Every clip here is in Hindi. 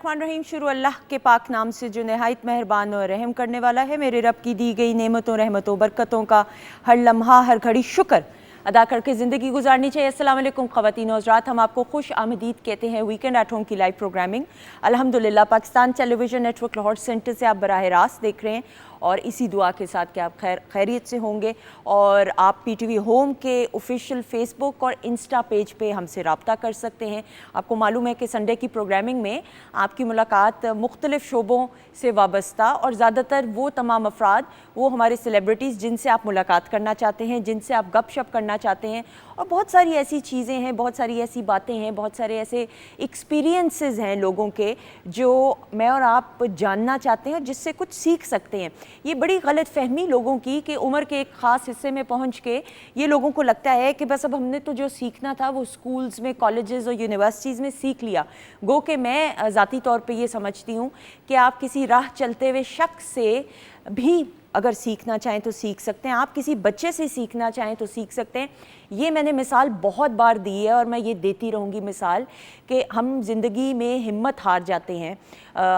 बिस्मिल्लाहिर्रहमानिर्रहीम। शुरू अल्लाह के पाक नाम से जो नहायत मेहरबान और रहम करने वाला है। मेरे रब की दी गई नेमतों, रहमतों, बरकतों का हर लम्हा हर घड़ी शुक्र अदा करके ज़िंदगी गुजारनी चाहिए। अस्सलाम वालेकुम ख़वातीन और हज़रात, हम आपको खुश आमदीद कहते हैं वीकेंड एट होम की लाइव प्रोग्रामिंग अल्हम्दुलिल्लाह Pakistan television network Lahore centre से आप बराह रास्त देख रहे हैं। और इसी दुआ के साथ कि आप खैरियत से होंगे और आप PTV होम के ऑफिशियल फेसबुक और इंस्टा पेज पे हमसे रब्ता कर सकते हैं। आपको मालूम है कि संडे की प्रोग्रामिंग में आपकी मुलाकात मुख्तलिफ़ शोबों से वाबस्ता और ज़्यादातर वो तमाम अफराद, वो हमारे सेलिब्रिटीज़ जिनसे आप मुलाकात करना चाहते हैं, जिनसे आप गपशप करना चाहते हैं, और बहुत सारी ऐसी चीज़ें हैं, बहुत सारी ऐसी बातें हैं, बहुत सारे ऐसे एक्सपीरियंसेस हैं लोगों के जो मैं और आप जानना चाहते हैं और जिससे कुछ सीख सकते हैं। ये बड़ी गलत फहमी लोगों की कि उम्र के एक ख़ास हिस्से में पहुंच के ये लोगों को लगता है कि बस अब हमने तो जो सीखना था वो स्कूल्स में, कॉलेजेस और यूनिवर्सिटीज़ में सीख लिया। गो कि मैं ज़ाती तौर पे ये समझती हूँ कि आप किसी राह चलते हुए शख्स से भी अगर सीखना चाहें तो सीख सकते हैं, आप किसी बच्चे से सीखना चाहें तो सीख सकते हैं। ये मैंने मिसाल बहुत बार दी है और मैं ये देती रहूँगी मिसाल कि हम ज़िंदगी में हिम्मत हार जाते हैं।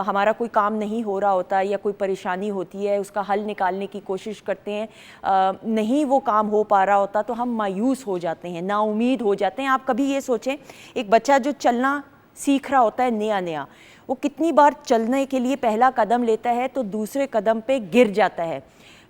हमारा कोई काम नहीं हो रहा होता या कोई परेशानी होती है, उसका हल निकालने की कोशिश करते हैं, नहीं वो काम हो पा रहा होता तो हम मायूस हो जाते हैं, नाउमीद हो जाते हैं। आप कभी ये सोचें, एक बच्चा जो चलना सीख रहा होता है नया नया, वो कितनी बार चलने के लिए पहला कदम लेता है तो दूसरे कदम पे गिर जाता है,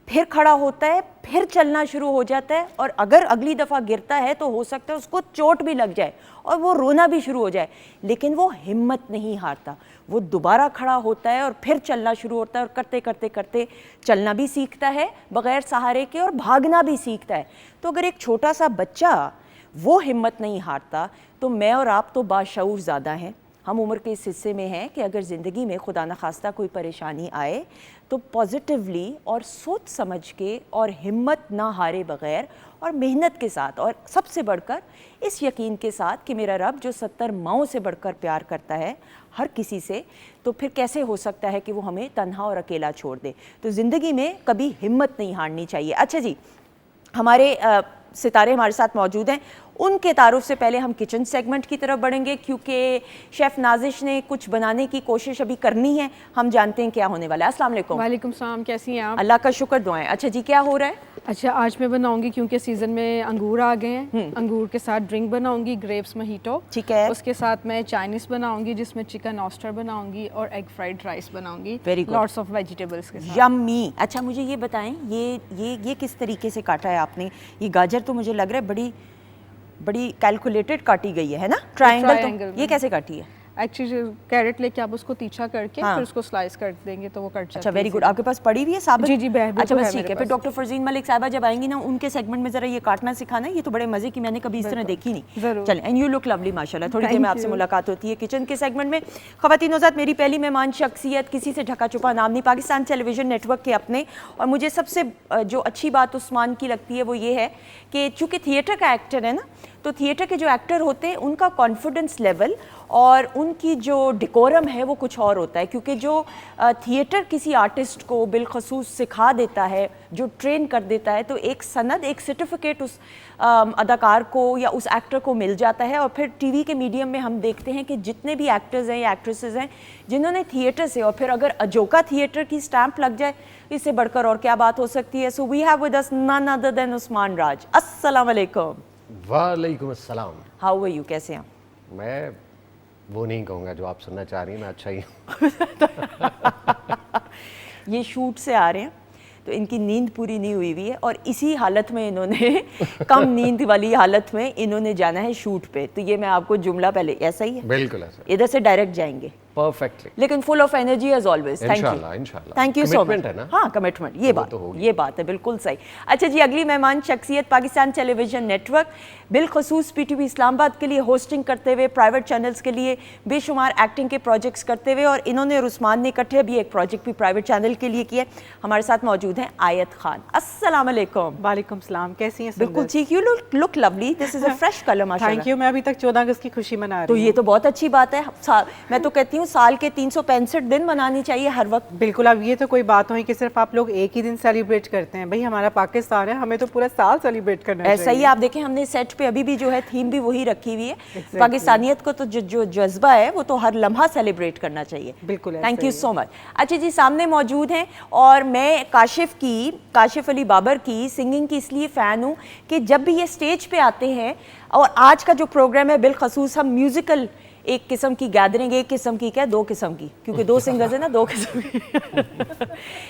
फिर खड़ा होता है, फिर चलना शुरू हो जाता है, और अगर अगली दफ़ा गिरता है तो हो सकता है उसको चोट भी लग जाए और वो रोना भी शुरू हो जाए, लेकिन वो हिम्मत नहीं हारता। वो दोबारा खड़ा होता है और फिर चलना शुरू होता है और करते करते करते चलना भी सीखता है बग़ैर सहारे के और भागना भी सीखता है। तो अगर एक छोटा सा बच्चा वो हिम्मत नहीं हारता तो मैं और आप तो बाशऊर ज़्यादा हैं। हम उम्र के इस हिस्से में हैं कि अगर ज़िंदगी में खुदा न खास्ता कोई परेशानी आए तो पॉजिटिवली और सोच समझ के और हिम्मत ना हारे बग़ैर और मेहनत के साथ, और सबसे बढ़कर इस यकीन के साथ कि मेरा रब जो 70 माओं से बढ़कर प्यार करता है हर किसी से, तो फिर कैसे हो सकता है कि वो हमें तन्हा और अकेला छोड़ दे। तो ज़िंदगी में कभी हिम्मत नहीं हारनी चाहिए। अच्छा जी, हमारे सितारे हमारे साथ मौजूद हैं। उनके तारुफ से पहले हम किचन सेगमेंट की तरफ बढ़ेंगे क्योंकि शेफ़ नाजिश ने कुछ बनाने की कोशिश अभी करनी है। हम जानते हैं क्या होने वाला है। अस्सलाम वालेकुम। वालेकुम सलाम, कैसी हैं आप? अल्लाह का शुक्र, दुआएं। अच्छा जी, क्या हो रहा है? अच्छा, आज मैं बनाऊंगी क्योंकि सीज़न में अंगूर आ गए हैं, अंगूर के साथ ड्रिंक बनाऊंगी, ग्रेप्स मोहितो। ठीक है। उसके साथ मैं चाइनीज़ बनाऊंगी जिसमें चिकन ऑस्टर बनाऊंगी और एग फ्राइड राइस बनाऊंगी। Very good. Lots of vegetables के साथ। यम्मी। अच्छा, मुझे ये बताएं, ये किस तरीके से काटा है आपने? ये गाजर तो मुझे लग रहा है बड़ी कैलकुलेटेड काटी गई है ना? ट्रायंगल तो ये कैसे काटी है? एक्चुअली कैरेट लेके आप उसको तीछा करके हाँ। फिर उसको स्लाइस कर देंगे तो वो कट जाता है। अच्छा, वेरी गुड। आपके पास पड़ी हुई है साबित? जी बिल्कुल। अच्छा बस ठीक है। फिर डॉक्टर फरजीन मलिक साहिबा जब आएंगी ना, उनके सेगमेंट में जरा ये काटना सिखाना। ये तो बड़े मजे की, मैंने कभी इस तरह देखी नहीं। चलें, एंड यू लुक लवली माशाल्लाह। थोड़ी देर में आपसे मुलाकात होती है किचन के सेगमेंट में। ख़वातीन हज़रात, मेरी पहली मेहमान शख्सियत किसी से ढका छुपा नाम नहीं, पाकिस्तान टेलीविज़न नेटवर्क के अपने। और मुझे सबसे जो अच्छी बात उस्मान की लगती है वो ये है कि चूँकि थिएटर का एक्टर है ना, तो थिएटर के जो एक्टर होते हैं उनका कॉन्फिडेंस लेवल और उनकी जो डिकोरम है वो कुछ और होता है। क्योंकि जो थिएटर किसी आर्टिस्ट को बिलखसूस सिखा देता है, जो ट्रेन कर देता है, तो एक सनद, एक सर्टिफिकेट उस अदाकार को या उस एक्टर को मिल जाता है। और फिर टीवी के मीडियम में हम देखते हैं कि जितने भी एक्टर्स हैं या एक्ट्रेसेस हैं जिन्होंने थिएटर से, और फिर अगर अजोका थिएटर की स्टैंप लग जाए, इससे बढ़कर और क्या बात हो सकती है। So we have with us none other than Usman Raj. अस्सलाम वालेकुम। वालेकुम अस्सलाम। How are you? कैसे हैं? मैं वो नहीं कहूँगा जो आप सुनना चाह रही हैं, मैं अच्छा ही हूँ। ये शूट से आ रहे हैं तो इनकी नींद पूरी नहीं हुई हुई है और इसी हालत में इन्होंने कम नींद वाली हालत में इन्होंने जाना है शूट पे। तो ये मैं आपको जुमला पहले ऐसा ही है, बिल्कुल ऐसा, इधर से डायरेक्ट जाएंगे परफेक्टली, लेकिन full of energy as always. Thank you, thank you so much. हाँ, कमिटमेंट, ये बात है, बिल्कुल सही। अच्छा जी, अगली मेहमान शख्सियत पाकिस्तान टेलीविजन नेटवर्क बिलखसूस PTV इस्लामाबाद के लिए होस्टिंग करते हुए, प्राइवेट चैनल्स के लिए बेशुमार एक्टिंग के प्रोजेक्ट्स करते हुए, और इन्होंने और उस्मान ने इकट्ठे भी एक प्रोजेक्ट भी प्राइवेट चैनल के लिए किया। हमारे साथ मौजूद हैं आयत खान। अस्सलाम वालेकुम। वालेकुम सलाम, कैसी हैं? बिल्कुल ठीक, you look lovely, this is a fresh colour माशाल्लाह। Thank you. मैं अभी तक 14 अगस्त की खुशी मना रही हूँ। तो ये तो बहुत अच्छी बात है। मैं तो कहती हूँ साल के 365 दिन मनानी चाहिए हर वक्त। बिल्कुल। अब ये तो कोई बात हुई कि सिर्फ आप लोग एक ही दिन सेलिब्रेट करते हैं, भाई हमारा पाकिस्तान है, हमें तो पूरा साल सेलिब्रेट करना चाहिए। ऐसा ही आप देखें, हमने सेट पे अभी भी जो है थीम भी वही रखी हुई है। पाकिस्तानियत को तो जो जज्बा है वो तो हर लम्हा सेलिब्रेट करना चाहिए। बिल्कुल, थैंक यू सो मच। अच्छा जी, सामने मौजूद हैं और मैं काशिफ अली बाबर की सिंगिंग की इसलिए फ़ैन हूँ कि जब भी ये स्टेज पे आते हैं, और आज का जो प्रोग्राम है बिलखसूस हम म्यूज़िकल एक किस्म की गैदरिंग, एक किस्म की क्या, दो किस्म की, क्योंकि दो सिंगर्स हैं ना, दो किस्म की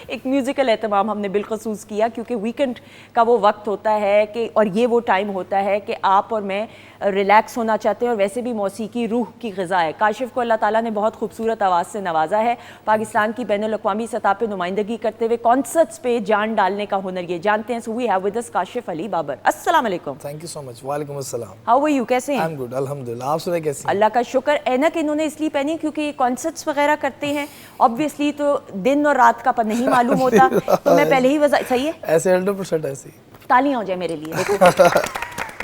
एक म्यूज़िकल एहतमाम हमने बिलखसूस किया क्योंकि वीकेंड का वो वक्त होता है कि, और ये वो टाइम होता है कि आप और मैं रिलैक्स होना चाहते हैं, और वैसे भी मौसीकी रूह की ग़िज़ा है। काशिफ को अल्लाह ताला ने बहुत खूबसूरत आवाज़ से नवाजा है। पाकिस्तान की बैनुल-अक़वामी सतह पर नुमाइंदगी करते हुए कॉन्सर्ट्स पे जान डालने का हुनर ये जानते हैं। So we have with us Kashif Ali Babar. अस्सलाम वालेकुम। Thank you so much. वालेकुम अस्सलाम। हाउ आर यू, कैसे हैं? आई एम गुड, अल्हम्दुलिल्लाह। आप सुनाए कैसे हैं? अल्लाह का शुक्र। ऐनक इन्होंने इसलिए पहनी है क्योंकि ये कॉन्सर्ट्स वगैरह करते हैं, ऑब्वियसली तो दिन और रात का नहीं मालूम होता, तो मैं पहले ही सही है, ऐसे 100% ऐसे ही। तालियां हो जाए मेरे लिए। देखो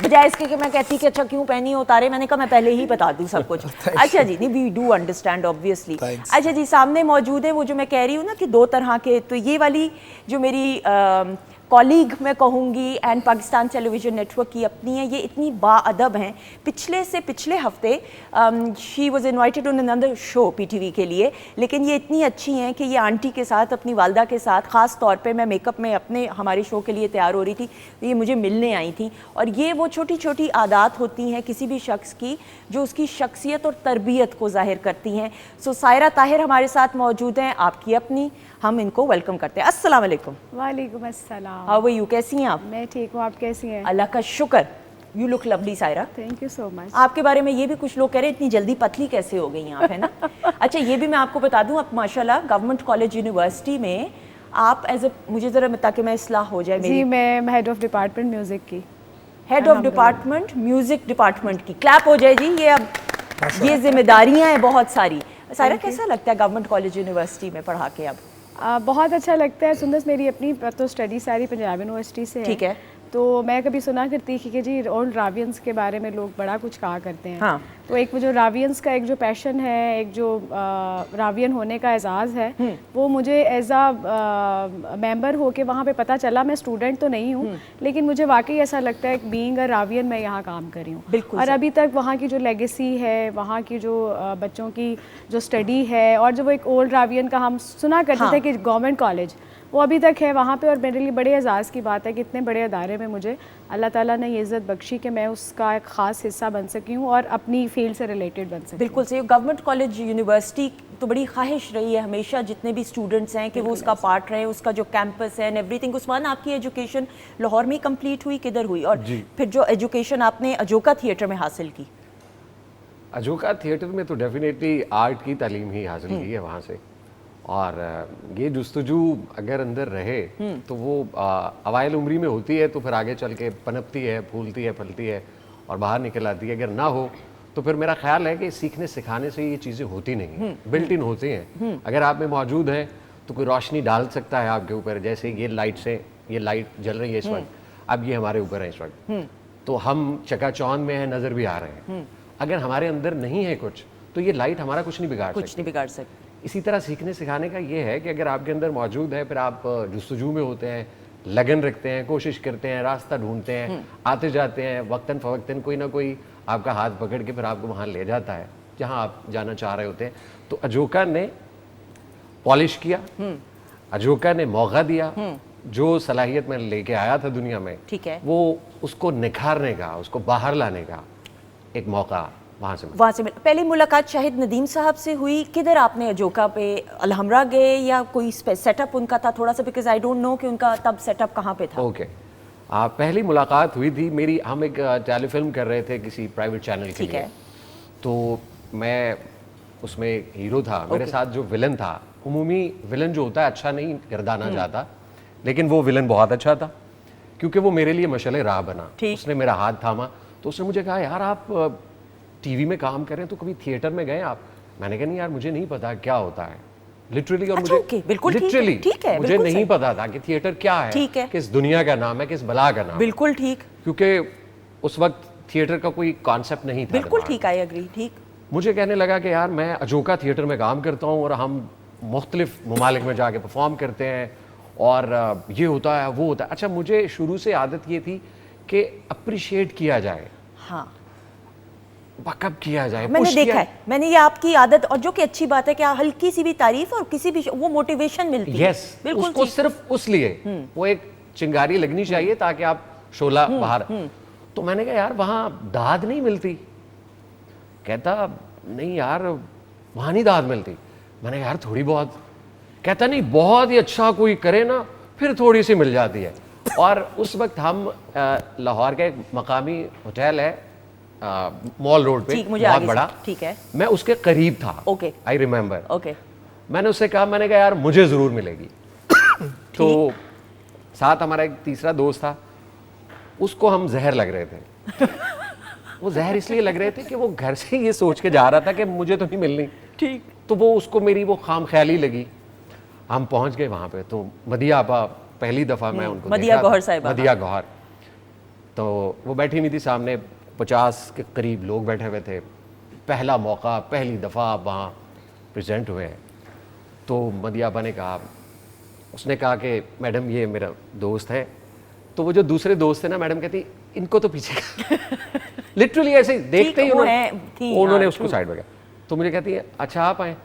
बजाय इसके कि मैं कहती कि अच्छा क्यों पहनी हो तारे, मैंने कहा मैं पहले ही बता दूं सब कुछ। अच्छा जी, नहीं, वी डू अंडरस्टैंड ऑब्वियसली। अच्छा जी, सामने मौजूद है वो जो मैं कह रही हूँ ना कि दो तरह के, तो ये वाली जो मेरी कॉलीग मैं कहूँगी एंड पाकिस्तान टेलीविज़न नेटवर्क की अपनी है, ये इतनी बाअदब हैं। पिछले हफ्ते she was invited on another show PTV के लिए, लेकिन ये इतनी अच्छी हैं कि ये आंटी के साथ, अपनी वालदा के साथ, ख़ास तौर पे मैं मेकअप में अपने हमारे शो के लिए तैयार हो रही थी, ये मुझे मिलने आई थी। और ये वो छोटी छोटी आदात होती हैं किसी भी शख्स की जो उसकी शख्सियत और तरबियत को ज़ाहिर करती हैं। सो सायरा ताहिर हमारे साथ मौजूद हैं, आपकी अपनी, हम इनको वेलकम करते हैं। अस्सलाम वालेकुम। वालेकुम अस्सलाम। हाउ आर यू, कैसी हैं आप? मैं ठीक हूँ, आप कैसी हैं? अल्लाह का शुक्र। You look lovely Saira. Thank you so much. आपके बारे में ये भी कुछ लोग कह रहे हैं इतनी जल्दी पतली कैसे हो गई आप, है ना? अच्छा, ये भी मैं आपको बता दूं, आप माशाल्लाह गवर्नमेंट कॉलेज यूनिवर्सिटी में आप एज ए, मुझे ज़रा ताकि मैं इस्लाह हो जाए मेरी। जी, मैं हेड ऑफ डिपार्टमेंट म्यूज़िक की। Head of department music department की, क्लैप हो जाए जी। ये अब ये जिम्मेदारियाँ हैं बहुत सारी। सायरा, कैसा लगता है गवर्नमेंट कॉलेज यूनिवर्सिटी में पढ़ा के अब? बहुत अच्छा लगता है। सुंदस, मेरी अपनी तो स्टडी सारी पंजाब यूनिवर्सिटी से है। ठीक है। तो मैं कभी सुना करती थी कि जी ओल्ड रावियंस के बारे में लोग बड़ा कुछ कहा करते हैं। हाँ। तो एक वो जो रावियंस का एक जो पैशन है, एक जो रावियन होने का एजाज़ है, वो मुझे एज आ मेंबर होके वहाँ पे पता चला। मैं स्टूडेंट तो नहीं हूँ, लेकिन मुझे वाकई ऐसा लगता है कि बीइंग अ रावियन मैं यहाँ काम कर रही हूँ। बिल्कुल। और अभी तक वहाँ की जो लेगेसी है, वहाँ की जो बच्चों की जो स्टडी है, और जो वो एक ओल्ड रावियन का हम सुना करते थे कि गवर्नमेंट कॉलेज, वो अभी तक है वहाँ पे। और मेरे लिए बड़े एजाज़ की बात है कि इतने बड़े अदारे में मुझे अल्लाह ताला ने ये इज़्ज़त बख्शी कि मैं उसका एक ख़ास हिस्सा बन सकी हूँ और अपनी फील्ड से रिलेटेड बन सकी। बिल्कुल सही। गवर्नमेंट कॉलेज यूनिवर्सिटी तो बड़ी ख्वाहिश रही है हमेशा जितने भी स्टूडेंट्स हैं कि वो उसका पार्ट रहे, उसका जो कैंपस है एंड एवरीथिंग। उस्मान, आपकी एजुकेशन लाहौर में कंप्लीट हुई, किधर हुई? और फिर जो एजुकेशन आपने अजोका थिएटर में हासिल की? अजोका थिएटर में तो डेफिनेटली आर्ट की तालीम ही हासिल की है वहाँ से। और ये जुस्तजू अगर अंदर रहे तो वो अवाइल उम्री में होती है, तो फिर आगे चल के पनपती है, फूलती है, फलती है और बाहर निकल आती है। अगर ना हो तो फिर मेरा ख्याल है कि सीखने सिखाने से ये चीज़ें होती नहीं, बिल्ट इन होती हैं। अगर आप में मौजूद है तो कोई रोशनी डाल सकता है आपके ऊपर। जैसे ये लाइट से, ये लाइट जल रही है इस वक्त, अब ये हमारे ऊपर है इस वक्त, तो हम चकाचौंध में हैं, नज़र भी आ रहे हैं। अगर हमारे अंदर नहीं है कुछ, तो ये लाइट हमारा कुछ नहीं बिगाड़ सकती। इसी तरह सीखने सिखाने का ये है कि अगर आपके अंदर मौजूद है, फिर आप जुस्तजू में होते हैं, लगन रखते हैं, कोशिश करते हैं, रास्ता ढूंढते हैं, आते जाते हैं, वक्तन फवक्तन कोई ना कोई आपका हाथ पकड़ के फिर आपको वहाँ ले जाता है जहाँ आप जाना चाह रहे होते हैं। तो अजोका ने पॉलिश किया, अजोका ने मौका दिया, जो सलाहियत मैं लेके आया था दुनिया में, ठीक है, वो उसको निखारने का, उसको बाहर लाने का एक मौका वहाँ से मिला। पहली मुलाकात शाहिद नदीम साहब से हुई। किधर आपने अजोका पे अलहमरा गए या कोई सेटअप उनका था थोड़ा सा? बिकॉज आई डोंट नो कि उनका तब सेटअप कहाँ पे था। ओके, पहली मुलाकात हुई थी मेरी, हम एक टेलीफिल्म कर रहे थे किसी प्राइवेट चैनल के लिए। तो मैं उसमें हीरो था, मेरे साथ जो विलन था, उमूमी विलन जो होता है अच्छा नहीं गर्दाना चाहता, लेकिन वो विलन बहुत अच्छा था क्योंकि वो मेरे लिए मशअले राह बना। उसने मेरा हाथ थामा, तो उसने मुझे कहा यार आप टीवी में काम करें तो कभी थिएटर में गए आप? मैंने कहा नहीं यार, मुझे नहीं पता क्या होता है लिटरली। और मुझे बिल्कुल लिटरली मुझे नहीं पता था कि थिएटर क्या है, किस दुनिया का नाम है, किस बला का नाम। बिल्कुल ठीक, क्योंकि उस वक्त थिएटर का कोई कॉन्सेप्ट नहीं था। बिल्कुल ठीक, आई एग्री, ठीक। मुझे कहने लगा कि यार मैं अजोका थिएटर में काम करता हूँ और हम मुख्तलिफ ममालिक में जाके परफॉर्म करते हैं और ये होता है वो होता है। अच्छा, मुझे शुरू से आदत ये थी कि अप्रिशिएट किया जाए, हाँ बकअप किया जाए, मैंने push देखा किया- है, मैंने ये आपकी आदत, और जो कि अच्छी बात है कि हल्की सी भी तारीफ और किसी भी वो मोटिवेशन मिलती है। यस, बिल्कुल उसको ठीक। सिर्फ उस लिए वो एक चिंगारी लगनी चाहिए ताकि आप शोला बाहर। तो मैंने कहा यार वहाँ दाद नहीं मिलती। कहता नहीं यार वहाँ नहीं दाद मिलती। मैंने कहा यार थोड़ी बहुत। कहता नहीं, बहुत ही अच्छा कोई करे ना फिर थोड़ी सी मिल जाती है। और उस वक्त हम लाहौर का एक मकामी होटल है मॉल रोड पे, ठीक, मुझे बहुत आगे से- बड़ा, ठीक है, मैं उसके करीब था। ओके। I remember. ओके, मैंने उससे कहा, मैंने कहा यार मुझे ज़रूर मिलेगी। तो साथ हमारा एक तीसरा दोस्त था, उसको हम जहर लग रहे थे। वो जहर इसलिए लग रहे थे कि वो घर से ये सोच के जा रहा था कि मुझे तो नहीं मिलनी। ठीक। तो वो उसको मेरी वो खाम ख्याली लगी। हम पहुंच गए वहाँ पे, तो मदिया आपा पहली दफ़ा मैं उनको मदिया देखा था। गौहर साहिबा, मदिया गौहर। तो वो बैठी हुई थी सामने, 50 के करीब लोग बैठे हुए थे। पहला मौका, पहली दफ़ा आप वहाँ प्रेजेंट हुए हैं। तो मदिया आपा ने कहा, उसने कहा कि मैडम ये मेरा दोस्त है। तो वो जो दूसरे दोस्त थे ना, मैडम कहती इनको तो पीछे लिटरली ऐसे ही देखते ही वो थी, उन्होंने हाँ, उसको साइड में किया। तो मुझे कहती है अच्छा आप आए,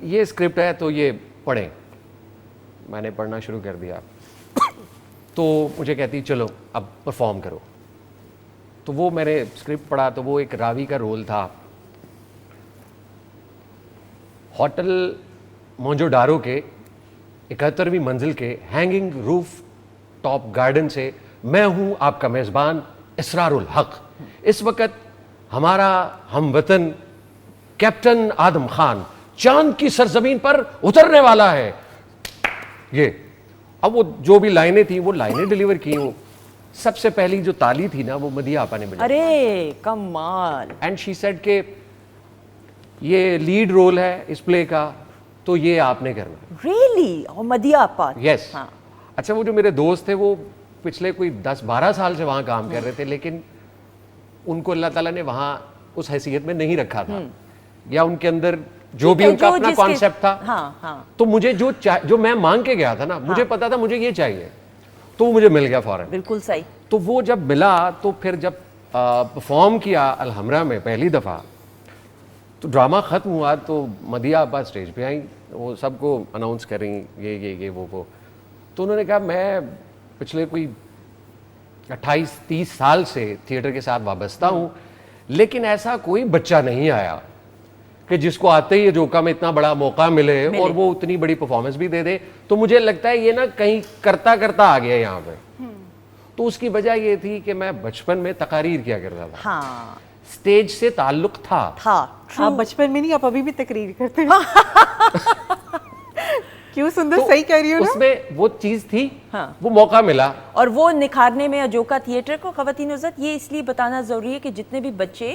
ये स्क्रिप्ट है तो ये पढ़ें। मैंने पढ़ना शुरू कर दिया। तो मुझे कहती चलो अब परफॉर्म करो। तो वो मैंने स्क्रिप्ट पढ़ा, तो वो एक रावी का रोल था। होटल मोंजोडारो के 71वीं मंजिल के हैंगिंग रूफ टॉप गार्डन से मैं हूं आपका मेजबान इसरारुल हक। इस वक्त हमारा हमवतन कैप्टन आदम खान चांद की सरजमीन पर उतरने वाला है। ये अब वो जो भी लाइनें थी वो लाइनें डिलीवर की। वो सबसे पहली जो ताली थी ना वो मदिया आपा ने बजाई। अरे कमाल। एंड शी सेड के ये लीड रोल है इस प्ले का, तो ये आपने करना। रियली? और मदिया आपा? यस। हाँ। अच्छा, वो जो मेरे दोस्त थे वो पिछले कोई 10-12 साल से वहाँ काम कर रहे थे, लेकिन उनको अल्लाह ताला ने वहाँ उस हैसियत में नहीं रखा था, या उनके अंदर जो भी उनका अपना कॉन्सेप्ट था। हाँ, हाँ। तो मुझे जो मैं मांग के गया था ना, मुझे पता था मुझे ये चाहिए, तो वो मुझे मिल गया फौरन। बिल्कुल सही। तो वो जब मिला तो फिर जब परफॉर्म किया अलहमरा में पहली दफ़ा, तो ड्रामा ख़त्म हुआ तो मदिया आपा स्टेज पे आई, वो सबको अनाउंस कर रही ये वो। तो उन्होंने कहा मैं पिछले कोई 28-30 साल से थिएटर के साथ वाबस्ता हूँ, लेकिन ऐसा कोई बच्चा नहीं आया कि जिसको आते ही अजोका में इतना बड़ा मौका मिले और वो उतनी बड़ी परफॉर्मेंस भी दे दे। तो मुझे लगता है ये ना कहीं करता करता आ गया यहाँ पे। तो उसकी वजह ये थी कि मैं बचपन में तकारीर किया करता था। हाँ, स्टेज से ताल्लुक था। आप बचपन में नहीं, आप अभी भी तकरीर करते हैं। क्यों सुंदर, तो सही कह रही हो ना? उसमें वो चीज थी, हाँ। वो मौका मिला। और वो निखारने में अजोका थिएटर को ख़वातीन हज़रत ये इसलिए बताना ज़रूरी है कि जितने भी बच्चे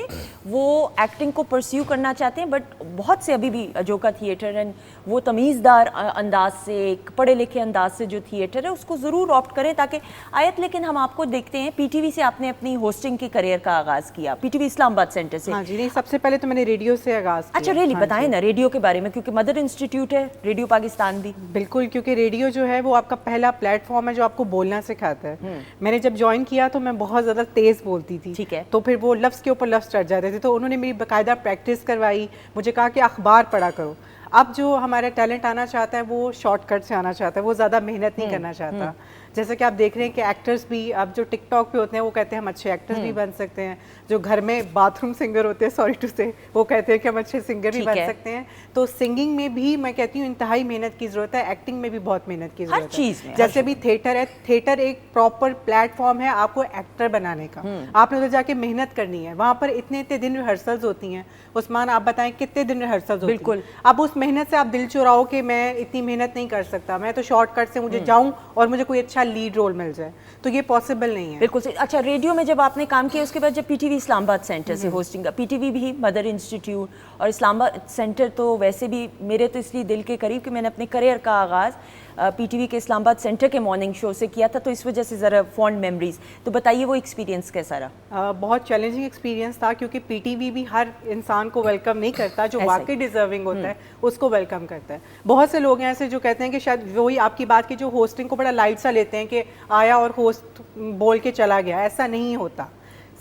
वो एक्टिंग को परस्यू करना चाहते हैं, बट बहुत से अभी भी अजोका थिएटर एंड वो तमीज़दार अंदाज से, एक पढ़े लिखे अंदाज से जो थिएटर है उसको ज़रूर ऑप्ट करें ताकि आयत। लेकिन हम आपको देखते हैं पीटीवी से आपने अपनी होस्टिंग की करियर का आगाज़ किया, पीटीवी इस्लामाबाद सेंटर से। हाँ जी, नहीं सबसे पहले तो मैंने रेडियो से आगाज़ किया। अच्छा, रियली? हाँ बताएं जी। ना रेडियो के बारे में, क्योंकि मदर इंस्टीट्यूट है रेडियो पाकिस्तान भी। बिल्कुल, क्योंकि रेडियो जो है वो आपका पहला प्लेटफॉर्म है जो आपको बोलना सिखाता है। मैंने जब ज्वाइन किया तो मैं बहुत ज़्यादा तेज़ बोलती थी। ठीक है। तो फिर वो लफ्ज़ के ऊपर लफ्ज़ चढ़ जाते थे, तो उन्होंने मेरी बाकायदा प्रैक्टिस करवाई। मुझे कहा कि अखबार पढ़ा करो। अब जो हमारा टैलेंट आना चाहता है वो शॉर्टकट से आना चाहता है, वो ज़्यादा मेहनत नहीं करना चाहता। जैसे कि आप देख रहे हैं कि एक्टर्स भी अब जो टिकटॉक पे होते हैं वो कहते हैं हम अच्छे एक्टर्स भी बन सकते हैं। जो घर में बाथरूम सिंगर होते हैं, सॉरी टू से, वो कहते हैं कि हम अच्छे सिंगर भी ठीक बन है। सकते हैं। तो सिंगिंग में भी मैं कहती हूँ इंतहाई मेहनत की ज़रूरत है, एक्टिंग में भी बहुत मेहनत की ज़रूरत है। चीज़ में, हर जैसे भी थिएटर है, थिएटर एक प्रॉपर प्लेटफॉर्म है आपको एक्टर बनाने का। आपने तो जाके मेहनत करनी है, वहाँ पर इतने इतने दिन रिहर्सल्स होती हैं। उस्मान आप बताएं कितने दिन रिहर्सल्स होती हैं? बिल्कुल। अब उस मेहनत से आप दिल चुराओ कि मैं इतनी मेहनत नहीं कर सकता, मैं तो शॉर्टकट से मुझे जाऊं और मुझे कोई अच्छा लीड रोल मिल जाए, तो ये पॉसिबल नहीं है। बिल्कुल सही। अच्छा, रेडियो में जब आपने काम किया उसके बाद जब पीटीवी इस्लामाबाद सेंटर से होस्टिंग का, पीटीवी भी मदर इंस्टीट्यूट और इस्लामाबाद सेंटर तो वैसे भी मेरे तो इसलिए दिल के करीब कि मैंने अपने करियर का आगाज़ पीटीवी के इस्लामाबाद सेंटर के मॉर्निंग शो से किया था, तो इस वजह से ज़रा फॉन्ड मेमोरीज। तो बताइए वो एक्सपीरियंस कैसा रहा? बहुत चैलेंजिंग एक्सपीरियंस था, क्योंकि पीटीवी भी हर इंसान को वेलकम नहीं करता, जो ऐसा ही। वाकई डिजर्विंग होता है उसको वेलकम करता है। बहुत से लोग हैं ऐसे जो कहते हैं कि शायद वही आपकी बात की, जो होस्टिंग को बड़ा लाइट सा लेते हैं कि आया और होस्ट बोल के चला गया। ऐसा नहीं होता,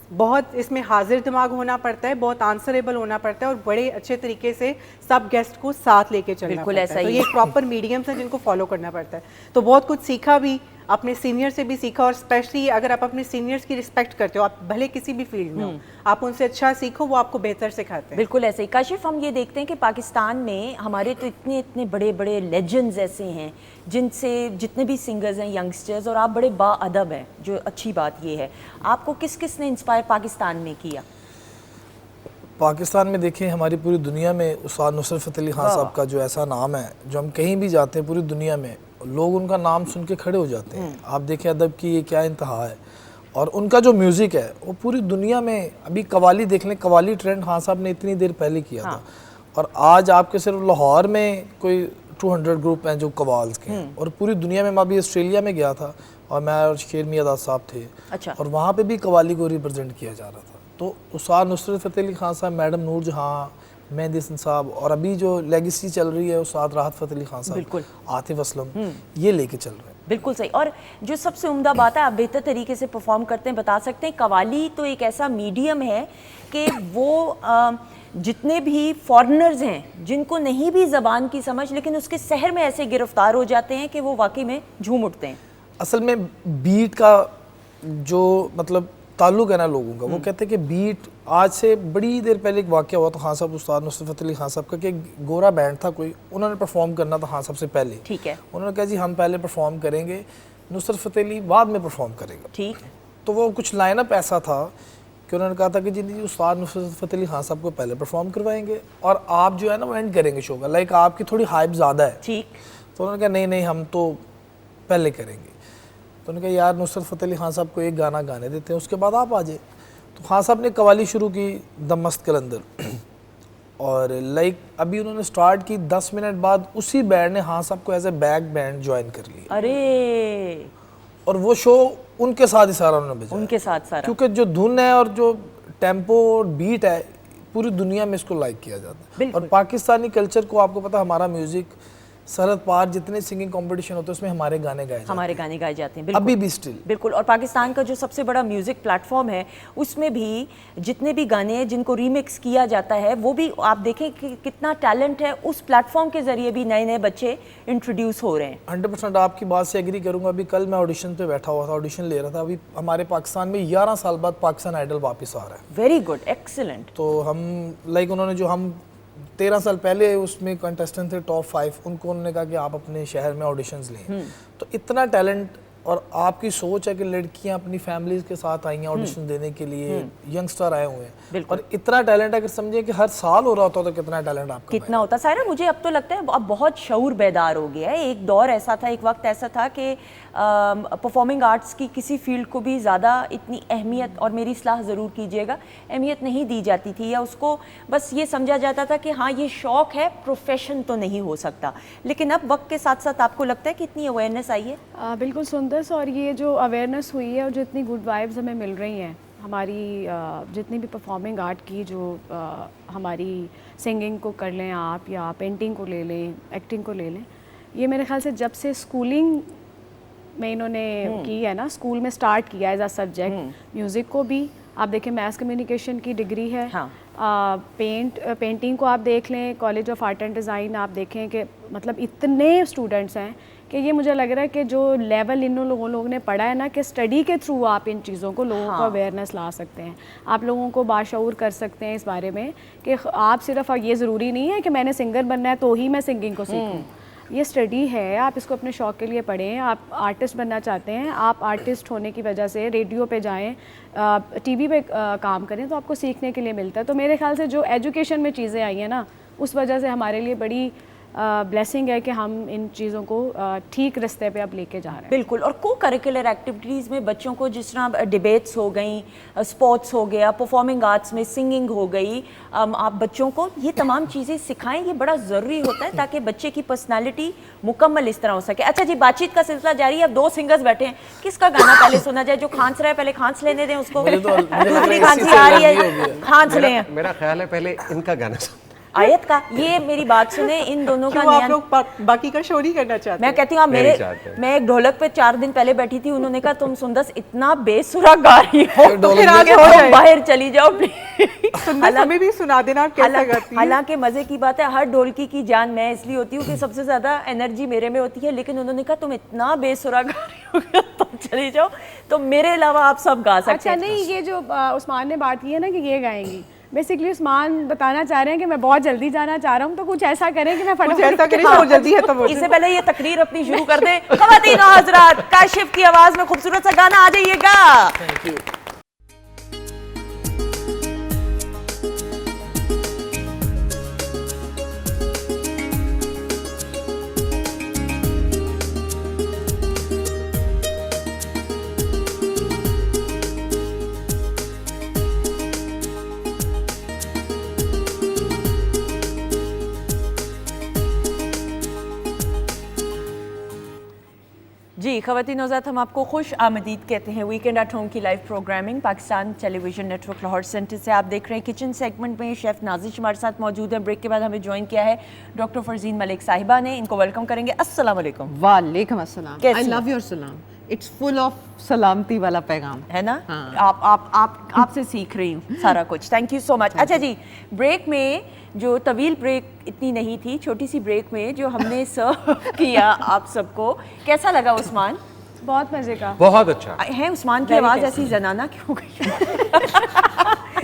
बहुत इसमें हाजिर दिमाग होना पड़ता है, बहुत आंसरेबल होना पड़ता है और बड़े अच्छे तरीके से सब गेस्ट को साथ लेके चलना बिल्कुल पड़ता ऐसा है। तो ही ये है। प्रॉपर मीडियम्स हैं जिनको फॉलो करना पड़ता है। तो बहुत कुछ सीखा भी, अपने सीनियर से भी सीखा, और स्पेशली अगर आप अपने सीनियर्स की रिस्पेक्ट करते हो, आप भले किसी भी फील्ड में हो, आप उनसे अच्छा सीखो, वो आपको बेहतर सिखाते हैं। बिल्कुल ऐसे ही। काशिफ, हम ये देखते हैं कि पाकिस्तान में हमारे तो इतने इतने बड़े बड़े लेजेंड्स ऐसे हैं जिनसे जितने भी सिंगर्स हैं यंगस्टर्स, और आप बड़े बाअदब हैं, जो अच्छी बात ये है। आपको किस किस ने इंस्पायर पाकिस्तान में किया? पाकिस्तान में देखें, हमारी पूरी दुनिया में उस्ताद नुसरत फ़तेह अली खान साहब का जो ऐसा नाम है, जो हम कहीं भी जाते हैं पूरी दुनिया में लोग उनका नाम सुन के खड़े हो जाते हैं। आप देखें अदब की ये क्या इंतहा है, और उनका जो म्यूज़िक है वो पूरी दुनिया में, अभी कवाली देख लें, कवाली ट्रेंड खान साहब ने इतनी देर पहले किया था, और आज आपके सिर्फ लाहौर में कोई 200 ग्रुप हैं जो कवाल्स के हैं, और पूरी दुनिया में। मैं अभी ऑस्ट्रेलिया में गया था और मैं और शेर मियादाद साहब थे, अच्छा। और वहाँ पे भी कवाली को रिप्रेजेंट किया जा रहा था। तो उस्ताद नुसरत फ़तेह अली खान साहब, मैडम नूर जहाँ, मेहंदी हसन साहब, और अभी जो लेगेसी चल रही है उस्ताद राहत फ़तेह अली खान साहब, बिल्कुल। आतिफ असलम, ये लेके चल रहे हैं। बिल्कुल सही। और जो सबसे उम्दा बात है, आप बेहतर तरीके से परफॉर्म करते हैं, बता सकते हैं। कवाली तो एक ऐसा मीडियम है कि वो जितने भी फॉरेनर्स हैं जिनको नहीं भी ज़बान की समझ, लेकिन उसके सहर में ऐसे गिरफ्तार हो जाते हैं कि वो वाकई में झूम उठते हैं। असल में बीट का जो मतलब ताल्लुक है ना लोगों का, वो कहते हैं कि बीट, आज से बड़ी देर पहले एक वाक़या हुआ था खान साहब, उस्ताद नुसरत फ़तेह अली खान साहब का, कि गोरा बैंड था कोई, उन्होंने परफॉर्म करना था खान साहब से पहले। ठीक है। उन्होंने कहा जी हम पहले परफॉर्म करेंगे, नुसरत फ़तेह अली बाद में परफॉर्म करेगा। ठीक। तो वो कुछ लाइनअप ऐसा था कि उन्होंने कहा था कि जी उस्ताद नुसरत फ़तेह अली खान साहब को पहले परफॉर्म करवाएंगे और आप जो है ना वो एंड करेंगे शो का, लाइक आपकी थोड़ी हाइप ज़्यादा है। ठीक। तो उन्होंने कहा नहीं नहीं हम तो पहले करेंगे। तो उन्होंने कहा यार नुसरत फ़तेह अली खान साहब को एक गाना गाने देते हैं, उसके बाद आप आ जाए। तो खान साहब ने कवाली शुरू की, द मस्त कलंदर, और लाइक अभी उन्होंने स्टार्ट की 10 मिनट बाद उसी बैंड ने खान साहब को as a back band join कर लिया, अरे, और वो शो उनके साथ ही सारा उन्होंने बजाया, उनके साथ सारा। क्योंकि जो धुन है और जो टेम्पो और बीट है पूरी दुनिया में इसको लाइक किया जाता है। बिल्कुल। और पाकिस्तानी कल्चर को आपको पता, हमारा म्यूजिक सरहद पार जितने सिंगिंग कंपटीशन होते हैं उसमें हमारे गाने गाए जाते हमारे हैं, गाने गाए जाते हैं। बिल्कुल। अभी भी स्टिल। बिल्कुल। और पाकिस्तान का जो सबसे बड़ा म्यूज़िक प्लेटफॉर्म है, उसमें भी जितने भी गाने हैं जिनको रीमिक्स किया जाता है, वो भी आप देखें कि कितना टैलेंट है, उस प्लेटफॉर्म के ज़रिए भी नए नए बच्चे इंट्रोड्यूस हो रहे हैं। 100% आपकी बात से एग्री करूंगा। अभी कल मैं ऑडिशन पे बैठा हुआ था, ऑडिशन ले रहा था। अभी हमारे पाकिस्तान में 11 साल बाद पाकिस्तान आइडल वापस आ रहा है। Very good, excellent. तो हम लाइक उन्होंने जो हम 13 साल पहले उसमें कंटेस्टेंट थे टॉप 5, उनको उन्होंने कहा कि आप अपने शहर में ऑडिशंस लें। तो इतना टैलेंट, और आपकी सोच है कि लड़कियां अपनी फैमिलीज के साथ आई हैं ऑडिशन देने के लिए, यंगस्टर आए हुए हैं, और इतना टैलेंट है कि समझिए कि हर साल हो रहा होता तो कितना टैलेंट आपका कितना होता। सायरा, मुझे अब तो लगता है अब बहुत शऊर बेदार हो गया है। एक दौर ऐसा था, एक वक्त ऐसा था कि परफॉर्मिंग आर्ट्स की किसी फील्ड को भी ज़्यादा इतनी अहमियत, और मेरी इस्लाह ज़रूर कीजिएगा, अहमियत नहीं दी जाती थी, या उसको बस ये समझा जाता था कि हाँ ये शौक़ है, प्रोफेशन तो नहीं हो सकता। लेकिन अब वक्त के साथ साथ आपको लगता है कि इतनी अवेयरनेस आई है? बिल्कुल सुंदर। और ये जो अवेयरनेस हुई है और जो इतनी गुड वाइब्स हमें मिल रही हैं, हमारी जितनी भी परफॉर्मिंग आर्ट की जो हमारी सिंगिंग को कर लें आप, या पेंटिंग को ले लें, एक्टिंग को ले लें, ये मेरे ख्याल से जब से स्कूलिंग में इन्होंने की है ना, स्कूल में स्टार्ट किया एज अ सब्जेक्ट, म्यूज़िक को भी आप देखें, मैथ कम्युनिकेशन की डिग्री है। हाँ। पेंटिंग को आप देख लें, college of art and design आप देखें कि मतलब इतने स्टूडेंट्स हैं कि ये मुझे लग रहा है कि जो लेवल इन लोगों ने पढ़ा है ना, कि स्टडी के थ्रू आप इन चीज़ों को लोगों को अवेयरनेस ला सकते हैं, आप लोगों को बाशऊर कर सकते हैं इस बारे में कि आप सिर्फ, ये ज़रूरी नहीं है कि मैंने सिंगर बनना है तो ही मैं सिंगिंग को सीखूँ। ये स्टडी है, आप इसको अपने शौक़ के लिए पढ़ें। आप आर्टिस्ट बनना चाहते हैं, आप आर्टिस्ट होने की वजह से रेडियो पे जाएं, टीवी पे काम करें, तो आपको सीखने के लिए मिलता है। तो मेरे ख्याल से जो एजुकेशन में चीज़ें आई हैं ना, उस वजह से हमारे लिए बड़ी ब्लेसिंग है कि हम इन चीज़ों को ठीक रास्ते पे अब लेके जा रहे हैं। बिल्कुल। और को करिकुलर एक्टिविटीज़ में बच्चों को जिस तरह डिबेट्स हो गई, स्पोर्ट्स हो गया, परफॉर्मिंग आर्ट्स में सिंगिंग हो गई, आप बच्चों को ये तमाम चीज़ें सिखाएं, ये बड़ा ज़रूरी होता है ताकि बच्चे की पर्सनालिटी मुकम्मल इस तरह हो सके। अच्छा जी, बातचीत का सिलसिला जारी है। अब 2 सिंगर्स बैठे हैं, किसका गाना पहले सुना जाए? जो खांस रहा है पहले खांस लेने दें उसको, दूसरी खांसी आ रही है खांस लें। मेरा ख्याल है पहले इनका गाना सुन। आयत का, ये मेरी बात सुने, इन दोनों का क्यों आप नया। लोग बाकी का शो नहीं करना चाहते? मैं कहती हूँ आप नहीं चाहते। मैं एक ढोलक पे 4 दिन पहले बैठी थी, उन्होंने कहा तुम सुंदस इतना बेसुरा गा रही हो तो फिर आज कि हो तुम जाए। बाहर चली जाओ प्लीज। सुंदर हमें भी सुना देना आप कैसे गाती हैं। हालांकि मजे की बात है, हर ढोलकी की जान मैं इसलिए होती हूँ कि सबसे ज्यादा एनर्जी मेरे में होती है, लेकिन उन्होंने कहा तुम इतना बेसुरा गा रही हो तुम चली जाओ, तो मेरे अलावा आप सब गा सकते अच्छा हैं। नहीं, ये जो उस्मान ने बात की है ना कि ये गाएंगी, बेसिकली उस्मान बताना चाह रहे हैं कि मैं बहुत जल्दी जाना चाह रहा हूँ, तो कुछ ऐसा करें कि मैं कुछ फटाफट ऐसा करें तो जल्दी है तो वो इससे पहले ये तकरीर अपनी शुरू कर दें। ख़वातीन और हज़रात, काशिफ की आवाज में खूबसूरत सा गाना आ जाइएगा। Thank you. जी ख़वातीन और हज़रात, हम आपको खुश आमदीद कहते हैं वीकेंड एट होम की live programming Pakistan television network Lahore centre से आप देख रहे हैं। किचन सेगमेंट में शेफ़ नाजिश हमारे साथ मौजूद है। ब्रेक के बाद हमें ज्वाइन किया है डॉक्टर फरजीन मलिक साहिबा ने, इनको वेलकम करेंगे। अस्सलाम वालेकुम। वालेकुम अस्सलाम। कैसी आई हैं? लव योर सलाम। इट्स फुल ऑफ सलामती वाला पैगाम है ना? हाँ। आप आपसे सीख रही हूँ सारा कुछ। Thank you so much. अच्छा जी, ब्रेक में जो तवील ब्रेक इतनी नहीं थी, छोटी सी ब्रेक में जो हमने सर्व किया आप सबको, कैसा लगा उस्मान? बहुत मजे का बहुत अच्छा। है उस्मान की आवाज़ ऐसी जनाना क्यों गई?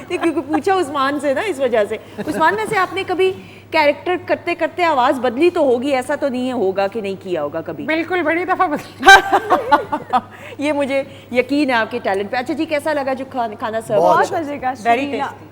क्योंकि पूछा उस्मान से ना, इस वजह से। उस्मान में से आपने कभी कैरेक्टर करते करते आवाज़ बदली तो होगी, ऐसा तो नहीं है होगा कि नहीं किया होगा कभी? बिल्कुल, बड़ी दफा बदली। ये मुझे यकीन है आपके टैलेंट पे। अच्छा जी, कैसा लगा जो खाना सर्व? बहुत मजे का, वेरी शरीला। टेस्टी।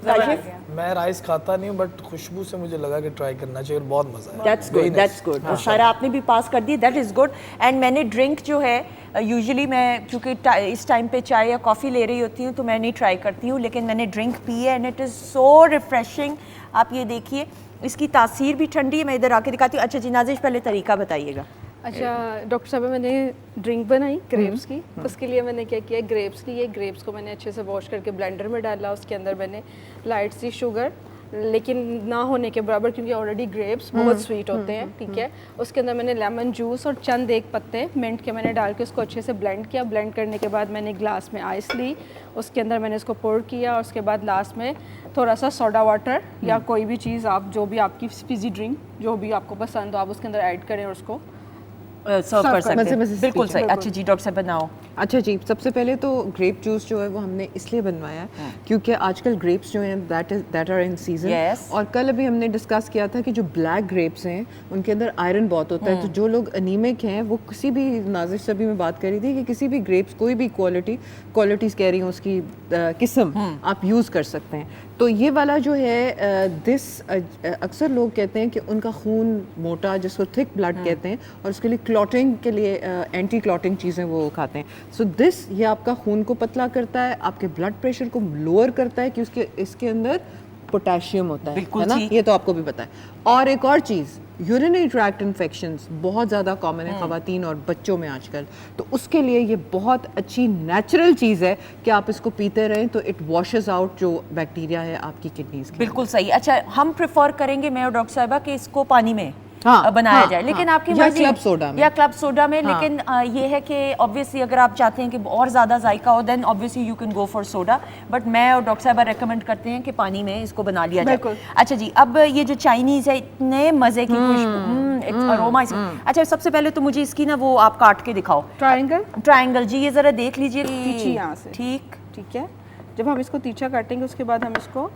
काशिफ? मैं राइस खाता नहीं हूँ, बट खुशबू से मुझे लगा कि ट्राई करना चाहिए और बहुत मजा आया। That's good, that's good. और सारा आपने भी पास कर दिया, दैट इज़ गुड। एंड मैंने ड्रिंक जो है, यूजुअली मैं क्योंकि इस टाइम पे चाय या कॉफ़ी ले रही होती हूँ तो मैं नहीं ट्राई करती हूँ, लेकिन मैंने ड्रिंक पी है and it is so refreshing. आप ये देखिए, इसकी तासीर भी ठंडी है। मैं इधर आके दिखाती हूँ। अच्छा जी नाजिश, पहले तरीका बताइएगा। अच्छा डॉक्टर साहब, मैंने ड्रिंक बनाई ग्रेप्स की। उसके लिए मैंने क्या किया, ग्रेप्स लिए, ग्रेप्स को मैंने अच्छे से वॉश करके ब्लेंडर में डाला। उसके अंदर मैंने लाइट सी शुगर, लेकिन ना होने के बराबर, क्योंकि ऑलरेडी ग्रेप्स बहुत स्वीट होते हैं, ठीक है। उसके अंदर मैंने लेमन जूस और चंद एक पत्ते मिंट के मैंने डाल के उसको अच्छे से ब्लेंड किया। ब्लेंड करने के बाद मैंने ग्लास में आइस ली, उसके अंदर मैंने इसको पोर किया और उसके बाद लास्ट में थोड़ा सा सोडा वाटर या कोई भी चीज़, आप जो भी आपकी फिजी ड्रिंक जो भी आपको पसंद हो आप उसके अंदर ऐड करें और उसको सर्व कर सकते मज़े हैं। मज़े से बिल्कुल पीजिए। सही। अच्छा जी डॉक्टर साहब बनाओ। अच्छा जी, सबसे पहले तो ग्रेप जूस जो है वो हमने इसलिए बनवाया है क्योंकि आजकल ग्रेप्स जो हैं that are in season. Yes. और कल अभी हमने डिस्कस किया था कि जो ब्लैक ग्रेप्स हैं उनके अंदर आयरन बहुत होता है, तो जो लोग अनीमिक हैं वो किसी भी, नाजिश से भी मैं बात करी थी कि किसी भी ग्रेप्स, कोई भी क्वालिटीज़ कह रही हूँ उसकी किस्म आप यूज़ कर सकते हैं। तो ये वाला जो है अक्सर लोग कहते हैं कि उनका खून मोटा, जिसको थिक ब्लड कहते हैं, और उसके लिए क्लॉटिंग के लिए एंटी क्लॉटिंग चीज़ें वो खाते हैं। सो दिस ये आपका खून को पतला करता है, आपके ब्लड प्रेशर को लोअर करता है कि इसके अंदर पोटेशियम होता है ना, ये तो आपको भी पता है। और एक और चीज़, यूरिनरी ट्रैक्ट इन्फेक्शंस बहुत ज़्यादा कॉमन है ख़वातीन और बच्चों में आजकल, तो उसके लिए ये बहुत अच्छी नेचुरल चीज़ है कि आप इसको पीते रहें, तो इट वॉशेस आउट जो बैक्टीरिया है आपकी किडनीज के। बिल्कुल सही। अच्छा, हम प्रेफर करेंगे, मैं और डॉक्टर साहिबा, कि इसको पानी में हाँ, बनाया हाँ, जाए, लेकिन हाँ, आपकी या मर्जी, क्लब सोडा में, या क्लब सोडा में। हाँ। लेकिन ये है कि ऑब्वियसली अगर आप चाहते हैं कि और ज़्यादा जायका हो, then obviously you can go for soda, but मैं और डॉक्टर साहिबा रेकमेंड करते हैं कि पानी में इसको बना लिया जाए। अच्छा जी, अब ये जो चाइनीज़ है, इतने मज़े की खुशबू, अरोमा। अच्छा, सबसे पहले तो मुझे इसकी ना वो आप काट के दिखाओ, ट्रायंगल जी, ये ज़रा देख लीजिए तीछी यहाँ से, ठीक ठीक है। जब हम इसको तीछा काटेंगे उसके बाद हम इसको,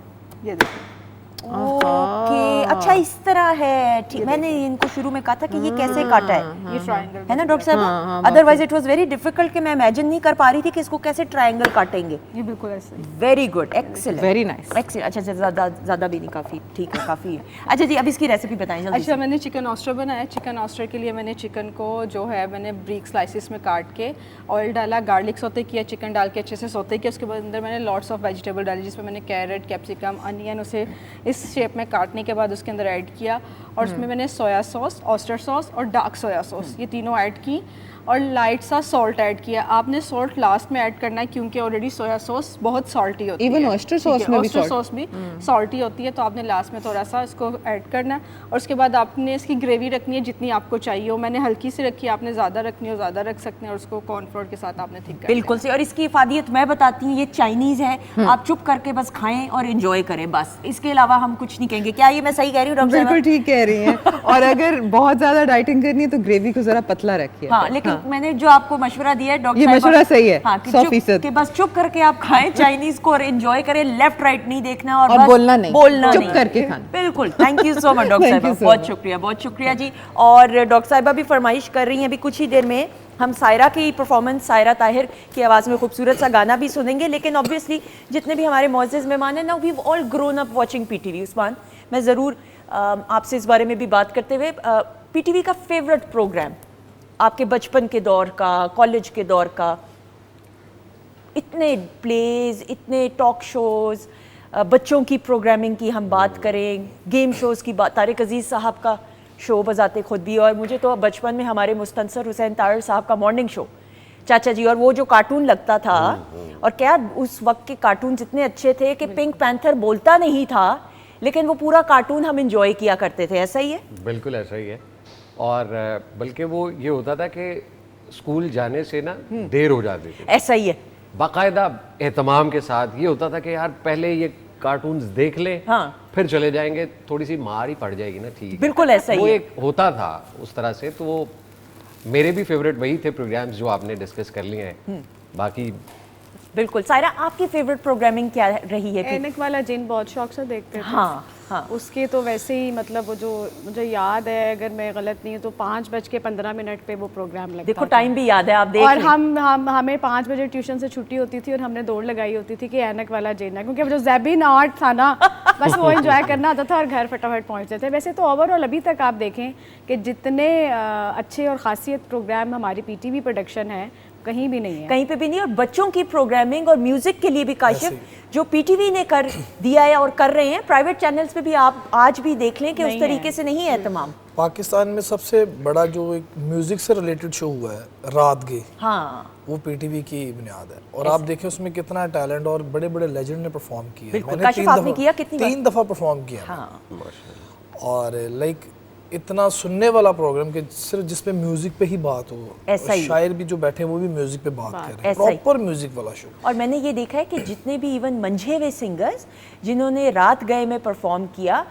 ये देखिए ओके, अच्छा इस तरह है, ठीक। मैंने इनको शुरू में कहा था कि ये कैसे काटा है, ये ट्रायंगल है ना डॉक्टर साहब? Otherwise it was very difficult कि मैं इमेजिन नहीं कर पा रही थी कि इसको कैसे ट्रायंगल काटेंगे। ये बिल्कुल ऐसे ही। Very good, excellent, Very nice. Excellent. अच्छा ज़्यादा भी नहीं, काफ़ी ठीक है, काफ़ी है। अच्छा जी, अब इसकी रेसिपी बताएं जल्दी अच्छा, मैंने चिकन ऑस्टर बनाया। चिकन ऑस्टर के लिए मैंने चिकन को जो है मैंने ब्रीक स्लाइसिस में काट के ऑयल डाला, गार्लिक सौते किया, चिकन डाल के अच्छे से सौते किया। उसके बाद अंदर मैंने लॉट्स ऑफ वेजिटेबल डाली, जिसमें मैंने कैरेट, कैप्सिकम, अनियन, उसे इस शेप में काटने के बाद उसके अंदर ऐड किया। और उसमें मैंने सोया सॉस, ऑस्टर सॉस और डार्क सोया सॉस, ये तीनों ऐड की। और लाइट सा सॉल्ट ऐड किया। आपने सॉल्ट लास्ट में ऐड करना है, क्योंकि ऑलरेडी सोया सॉस बहुत सॉल्टी होती है। Even oyster sauce में भी ऑस्टर सॉस भी सॉल्टी होती है, तो आपने लास्ट में थोड़ा सा इसको ऐड करना है। और उसके बाद आपने इसकी ग्रेवी रखनी है जितनी आपको चाहिए हो। मैंने हल्की सी रखी है, आपने ज़्यादा रखनी हो ज़्यादा रख सकते हैं। और उसको कॉर्नफ्लोर के साथ आपने थिक करना है। बिल्कुल से। और इसकी इफादियत मैं बताती हूँ, ये चाइनीज़ है, आप चुप करके बस खाएं और एंजॉय करें, बस इसके अलावा हम कुछ नहीं कहेंगे। क्या ये मैं सही कह रही हूँ डॉक्टर बिल्कुल साहब? ठीक कह रही हैं। और अगर बहुत ज्यादा डाइटिंग करनी है तो ग्रेवी को जरा पतला रखिए। हाँ, लेकिन मैंने जो आपको मशवरा दिया है डॉक्टर ये साहिबा, मशवरा सही है, हाँ, कि 100% कि बस चुप करके आप खाएं चाइनीज को और एंजॉय करें, लेफ्ट राइट नहीं देखना और और बस बोलना नहीं, बोलना चुप नहीं। करके खाना। बिल्कुल, thank you so much doctor Thank साहिबा, you so बहुत much. शुक्रिया, बहुत शुक्रिया जी। और डॉक्टर साहिबा भी फरमाइश कर रही हैं, अभी कुछ ही देर में हम सायरा की परफॉर्मेंस, सायरा ताहिर की आवाज़ में खूबसूरत सा गाना भी सुनेंगे। लेकिन ऑब्वियसली जितने भी हमारे मोअज़्ज़िज़ मेहमान हैं ना, we all grown up watching PTV. Usman, मैं ज़रूर आपसे इस बारे में भी बात करते हुए, पीटीवी का फेवरेट प्रोग्राम आपके बचपन के दौर का, कॉलेज के दौर का, इतने प्लेज, इतने टॉक शोज़, बच्चों की प्रोग्रामिंग की हम बात करें, गेम शोज़ की बात, तारिक अजीज़ साहब का शो बजाते खुद भी, और मुझे तो बचपन में हमारे मुस्तनसर हुसैन ताहिर साहब का मॉर्निंग शो, चाचा जी, और वो जो कार्टून लगता था, और क्या उस वक्त के कार्टून इतने अच्छे थे कि पिंक पैंथर बोलता नहीं था, लेकिन वो पूरा कार्टून हम इंजॉय किया करते थे। ऐसा ही है? बिल्कुल ऐसा ही है। और बल्कि वो ये होता था कि स्कूल जाने से ना देर हो जाती थी, ऐसा ही है। बाकायदा एहतमाम के साथ ये होता था कि यार पहले ये कार्टून्स देख ले, हाँ। फिर चले जाएंगे, थोड़ी सी मार ही पड़ जाएगी ना, ठीक है। बिल्कुल ऐसा ही वो है। एक होता था उस तरह से। तो वो मेरे भी फेवरेट वही थे प्रोग्राम्स जो आपने डिस्कस कर लिए हैं। बाकी बिल्कुल। सायरा, आपकी फेवरेट प्रोग्रामिंग क्या रही है? ऐनक वाला जिन बहुत शौक से देखते थे। हाँ हाँ, उसके तो वैसे ही मतलब वो जो मुझे याद है, अगर मैं गलत नहीं हूँ तो 5:15 पे वो प्रोग्राम लगता देखो था। टाइम भी याद है, आप देख और लें। हमें 5 बजे ट्यूशन से छुट्टी होती थी और हमने दौड़ लगाई होती थी कि ऐनक वाला जेना, क्योंकि अब जो ज़ैबिन आर्ट था ना, बस वो एंजॉय करना होता था और घर फटाफट पहुँचते थे। वैसे तो ओवरऑल अभी तक आप देखें कि जितने अच्छे और खासियत प्रोग्राम हमारी पीटीवी प्रोडक्शन है, कहीं भी नहीं है, कहीं पे भी नहीं। और बच्चों की प्रोग्रामिंग और म्यूजिक के लिए भी काशिफ जो पीटीवी ने कर दिया है और कर रहे हैं, प्राइवेट चैनल्स पे भी आप आज भी देख लें कि उस तरीके से नहीं है तमाम। पाकिस्तान में सबसे बड़ा जो एक म्यूजिक से रिलेटेड शो हुआ है, रात गे, हाँ वो पीटीवी की बुनियाद है। और आप देखें उसमें कितना टैलेंट और बड़े बड़े लेजेंड ने परफॉर्म किया। बिल्कुल। काशिफ, आपने किया कितनी बार? 3 दफ़ा परफॉर्म किया। हाँ, और लाइक इतना सुनने वाला प्रोग्राम कि सिर्फ जिस पे म्यूजिक पे ही बात हो, ऐसा ही। शायर भी जो बैठे हैं वो भी म्यूजिक पे बात कर रहे हैं, ऐसा ही। प्रॉपर म्यूजिक वाला शो। और मैंने ये देखा है कि जितने भी इवन मंझे हुए सिंगर्स जिन्होंने रात गए में परफॉर्म किया,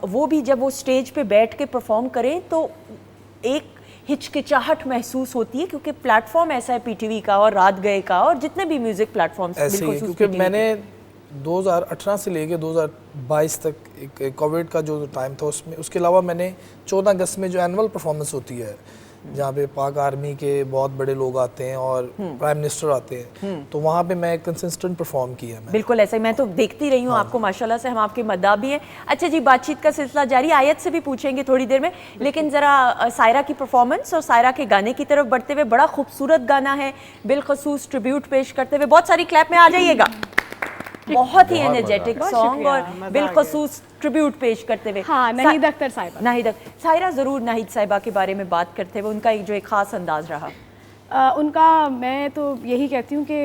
वो भी जब वो स्टेज पे बैठ के परफॉर्म करें तो एक हिचकिचाहट महसूस होती है, क्योंकि प्लेटफॉर्म ऐसा है पीटीवी का और रात गए का और जितने भी म्यूजिक प्लेटफॉर्म्स ऐसे ही, क्योंकि मैंने 2018 से लेके 2022 तक एक कोविड का जो टाइम था उसमें, उसके अलावा मैंने 14 अगस्त में जो एनुअल परफॉर्मेंस होती है जहाँ पे पाक आर्मी के बहुत बड़े लोग आते हैं और प्राइम मिनिस्टर आते हैं, तो वहाँ पे मैं कंसिस्टेंट परफॉर्म किया मैंने। बिल्कुल ऐसा ही, मैं तो देखती रही हूँ आपको, माशाल्लाह से हम आपके मद्दा भी हैं। अच्छा जी, बातचीत का सिलसिला जारी, आयत से भी पूछेंगे थोड़ी देर में, लेकिन ज़रा सायरा की परफॉर्मेंस और सायरा के गाने की तरफ बढ़ते हुए, बड़ा खूबसूरत गाना है, बिलखसूस ट्रिब्यूट पेश करते हुए, बहुत सारी क्लैप में आ जाइएगा। बहुत ही एनर्जेटिक सॉन्ग और बिलखसूस ट्रिब्यूट पेश करते हुए। हाँ, नाहिद अख्तर साहिबा। नाहिद सायरा, ज़रूर नाहिद साहिबा के बारे में बात करते हुए, उनका एक जो एक ख़ास अंदाज रहा। उनका मैं तो यही कहती हूँ कि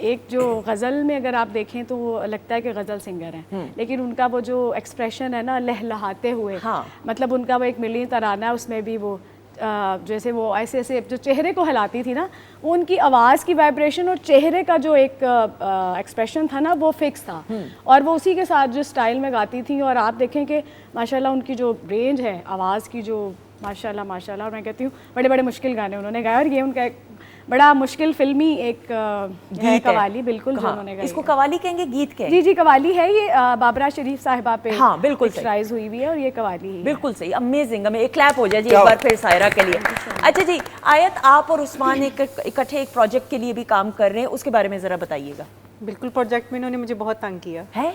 एक जो गज़ल में अगर आप देखें तो वो लगता है कि गज़ल सिंगर हैं, लेकिन उनका वो जो एक्सप्रेशन है ना, लहलहाते हुए, हाँ। मतलब उनका वो एक मिली तराना है, उसमें भी वो जैसे वो ऐसे ऐसे जो चेहरे को हिलाती थी ना, वो उनकी आवाज़ की वाइब्रेशन और चेहरे का जो एक एक्सप्रेशन था ना, वो फिक्स था, और वो उसी के साथ जो स्टाइल में गाती थी। और आप देखें कि माशाल्लाह उनकी जो रेंज है आवाज़ की, जो माशाल्लाह माशाल्लाह, और मैं कहती हूँ बड़े बड़े मुश्किल गाने उन्होंने गाए, और ये उनका एक बड़ा मुश्किल फिल्मी एक है गीत है। कवाली, बिल्कुल जो हाँ, उन्होंने गाई इसको है। कवाली कहेंगे, गीत कहेंगे? जी जी कवाली है ये, बाबरा शरीफ साहिबा पे हाँ, बिल्कुल सही। पिक्चराइज हुई हुई है और ये कवाली ही है। बिल्कुल सही, अमेजिंग। हमें एक क्लैप हो जाए जी एक बार फिर सायरा के लिए। अच्छा जी, आयत, आप और उस्मान इकट्ठे एक प्रोजेक्ट के लिए भी काम कर रहे हैं, उसके बारे में जरा बताइएगा। बिल्कुल, प्रोजेक्ट में इन्होंने मुझे बहुत तंग किया है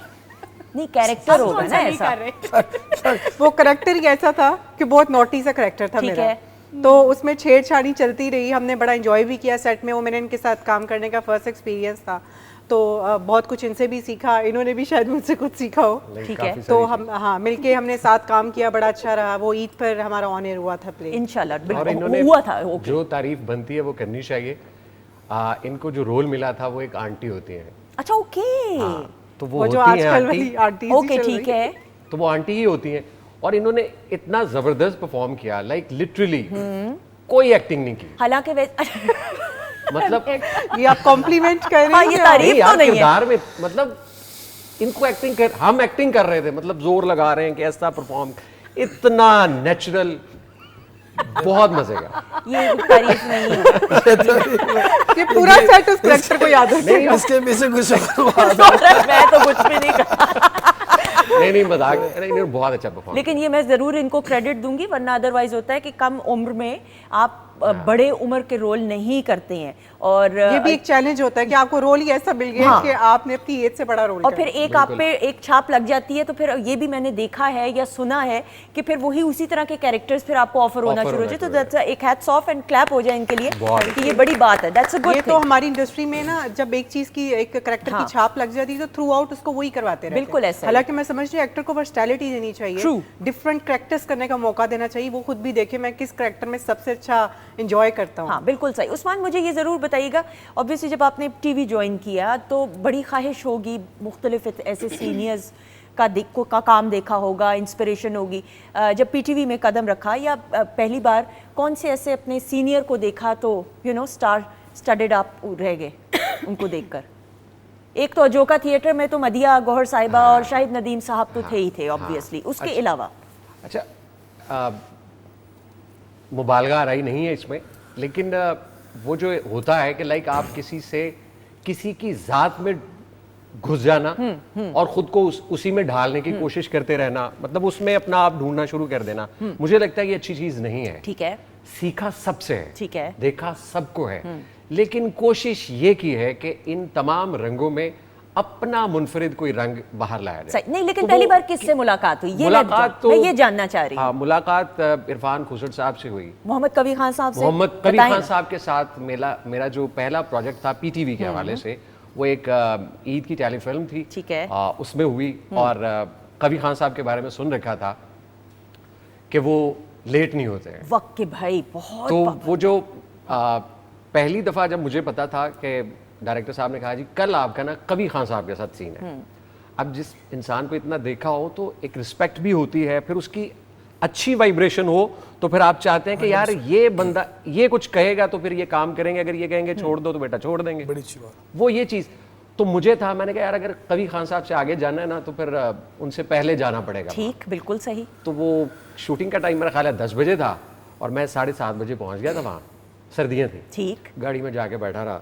नहीं, कैरेक्टर होगा ना ऐसा। वो करेक्टर ही ऐसा था कि बहुत नॉटी सा करेक्टर था ठीक मेरा। है। तो उसमें छेड़छाड़ी चलती रही, हमने बड़ा एंजॉय भी किया सेट में। वो मैंने इनके साथ काम करने का फर्स्ट एक्सपीरियंस था, तो बहुत कुछ इनसे भी सीखा, इन्होंने भी शायद मुझसे कुछ सीखा हो। ठीक है। तो हम मिलके हमने साथ काम किया, बड़ा अच्छा रहा। वो ईद पर हमारा ऑन एयर हुआ था प्ले। इंशाल्लाह और बिल्कुल इन्होंने हुआ था। ओके। जो तारीफ बनती है वो करनी चाहिए। इनको जो रोल मिला था वो एक आंटी होती है। अच्छा, ओके। तो वो जो होती हैं आजकल आंटी। वाली आंटी ओके, ठीक है। तो वो आंटी ही होती हैं और इन्होंने इतना जबरदस्त परफॉर्म किया, लाइक लिटरली कोई एक्टिंग नहीं की। हालांकि मतलब ये आप कॉम्प्लीमेंट कर रहे हाँ, हैं ये क्या? तारीफ नहीं तो यार, नहीं है। किरदार में मतलब इनको एक्टिंग कर, हम एक्टिंग कर रहे थे, मतलब जोर लगा रहे हैं कि ऐसा परफॉर्म, इतना नेचुरल, बहुत मजे का। ये तारीफ नहीं है। ये पूरा सेट उस करेक्टर को याद है। इसके पीछे कुछ और बात है। मैं तो कुछ भी नहीं कर। नहीं मजाक नहीं, इन्होंने बहुत अच्छा परफॉर्म। लेकिन ये मैं जरूर इनको क्रेडिट दूंगी, वरना अदरवाइज होता है कि कम उम्र में आप बड़े उम्र के रोल नहीं करते हैं। और ये भी एक चैलेंज होता है कि आपको रोल ही ऐसा मिल गया हाँ। कि आपने अपनी एज से बड़ा रोल और फिर एक आप पे एक छाप लग जाती है, तो फिर ये भी मैंने देखा है या सुना है कि फिर वही उसी तरह के कैरेक्टर्स फिर आपको ऑफर होना शुरू हो जाए। तो दैट्स एक हैट्स ऑफ एंड क्लैप हो जाए इनके लिए कि ये बड़ी बात है। दैट्स अ गुड ये थिंग। तो हमारी इंडस्ट्री में ना, जब एक चीज की, एक करेक्टर हाँ। की छाप लग जाती है तो थ्रू आउट उसको वही करवाते रहते हैं। बिल्कुल ऐसा ही। हालांकि मैं समझती हूँ एक्टर को वर्सटैलिटी देनी चाहिए, True। डिफरेंट कैरेक्टर्स करने का मौका देना चाहिए। वो खुद भी देखे मैं किस कैरेक्टर में सबसे अच्छा एंजॉय करता हूँ। हाँ, बिल्कुल सही। उस्मान, मुझे ये ज़रूर बताइएगा, ऑब्वियसली जब आपने टीवी ज्वाइन किया तो बड़ी ख्वाहिश होगी, मुख्तलिफ ऐसे सीनियर्स का काम देखा होगा, इंस्पिरेशन होगी। जब पीटीवी में कदम रखा या पहली बार कौन से ऐसे अपने सीनियर को देखा तो स्टार स्टडेड आप रह गए उनको देखकर? एक तो अजोका थिएटर में तो मदिया गौहर साहिबा और शाहिद नदीम साहब तो थे ही थे ऑब्वियसली, उसके अलावा। अच्छा, मुबालगा आ रही नहीं है इसमें, लेकिन वो जो होता है कि लाइक आप किसी की जात में घुस जाना और खुद को उसी में ढालने की कोशिश करते रहना, मतलब उसमें अपना आप ढूंढना शुरू कर देना, मुझे लगता है कि अच्छी चीज नहीं है। ठीक है। सीखा सबसे है, ठीक है। देखा सबको है, लेकिन कोशिश ये की है कि इन तमाम रंगों में अपना मुनफरिद कोई रंग बाहर लाया जाए। सही नहीं, लेकिन तो पहली वो बार किससे मुलाकात हुई? ये मुलाकात तो मैं ये जानना चाह रही हूँ। हाँ, मुलाकात इरफान खुसर साहब से हुई, मोहम्मद कबीर खान साहब से। मोहम्मद कबीर बताएं खान ना। साहब के साथ मेरा जो पहला प्रोजेक्ट था पीटीवी के हवाले से, वो एक ईद की टेलीफिल्म थी। ठीक है। उसमें हुई और कबीर खान साहब के बारे में सुन रखा था कि वो लेट नहीं होते हैं। वक्त के भाई बहुत तो वो जो पहली दफा जब मुझे पता था कि डायरेक्टर साहब ने कहा जी कल आपका ना कबीर खान साहब के साथ सीन है, अब जिस इंसान को इतना देखा हो तो एक रिस्पेक्ट भी होती है, फिर उसकी अच्छी वाइब्रेशन हो तो फिर आप चाहते हैं कि यार ये बंदा ये कुछ कहेगा तो फिर ये काम करेंगे, अगर ये कहेंगे छोड़ दो तो बेटा छोड़ देंगे। बड़ी अच्छी बात। वो ये चीज़ तो मुझे था, मैंने कहा यार अगर कबीर खान साहब से आगे जाना है ना तो फिर उनसे पहले जाना पड़ेगा। ठीक, बिल्कुल सही। तो वो शूटिंग का टाइम मेरा ख्याल है 10 बजे था और मैं 7:30 बजे पहुंच गया था वहाँ, सर्दियाँ थी, ठीक। गाड़ी में जाके बैठा रहा।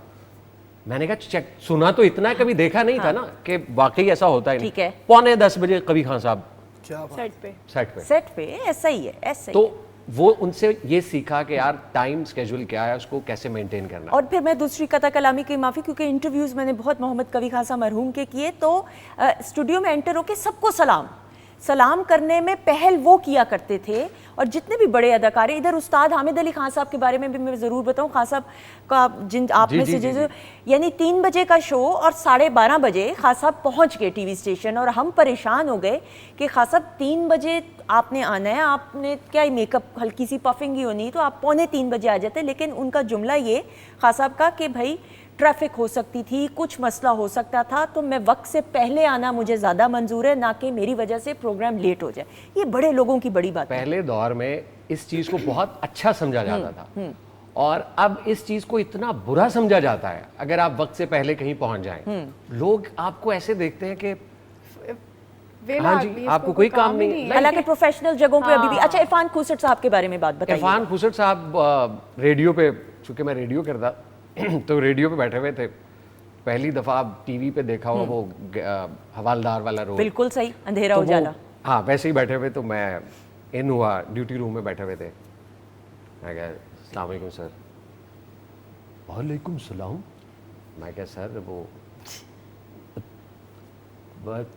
मैंने कहा चेक, सुना तो इतना कभी देखा नहीं था ना कि वाकई ऐसा होता है। ठीक है। 9:45 बजे कबीर खान साहब क्या बात। सेट पे सेट पे। ऐसा ही है, ऐसा ही तो है। वो उनसे ये सीखा कि यार टाइम स्केड्यूल क्या है, उसको कैसे मेंटेन करना। और फिर मैं दूसरी कथा कलामी की माफ़ी, क्योंकि इंटरव्यूज़ मैंने बहुत मोहम्मद कबीर खान साहब मरहूम के किए, तो स्टूडियो में एंटर होके सबको सलाम करने में पहल वो किया करते थे। और जितने भी बड़े अदाकार, इधर उस्ताद हामिद अली खान साहब के बारे में भी मैं ज़रूर बताऊं, खान साहब का जिन आप में से जो यानी 3 बजे का शो और 12:30 बजे खान साहब पहुंच गए टीवी स्टेशन, और हम परेशान हो गए कि खान साहब 3 बजे आपने आना है, आपने क्या मेकअप हल्की सी पफिंग ही होनी, तो आप 2:45 बजे आ जाते। लेकिन उनका जुमला ये खान साहब का कि भाई ट्रैफिक हो सकती थी, कुछ मसला हो सकता था, तो मैं वक्त से पहले आना मुझे ज़्यादा मंजूर है, ना कि मेरी वजह से प्रोग्राम लेट हो जाए। ये बड़े लोगों की बड़ी बात है। पहले दौर में इस चीज़ को बहुत अच्छा समझा जाता था और अब इस चीज़ को इतना बुरा समझा जाता है अगर आप वक्त से पहले कहीं पहुंच जाएं। लोग आपको ऐसे देखते हैं कि हाँ जी आपको कोई काम नहीं है। हालांकि प्रोफेशनल जगहों पे अभी भी। अच्छा, इरफान खुसर साहब के बारे में बात बताइए। इरफान खुसर साहब रेडियो पे, चूंकि मैं रेडियो करता तो रेडियो पे बैठे हुए थे, पहली दफ़ा आप टीवी पे देखा हो वो हवालदार वाला रोल, बिल्कुल सही, अंधेरा तो वो- उजाला। हाँ वैसे ही बैठे हुए, तो मैं इन हुआ, ड्यूटी रूम में बैठे हुए थे, मैं कहा अस्सलाम वालेकुम सर। वालेकुम सलाम। मैं क्या सर वो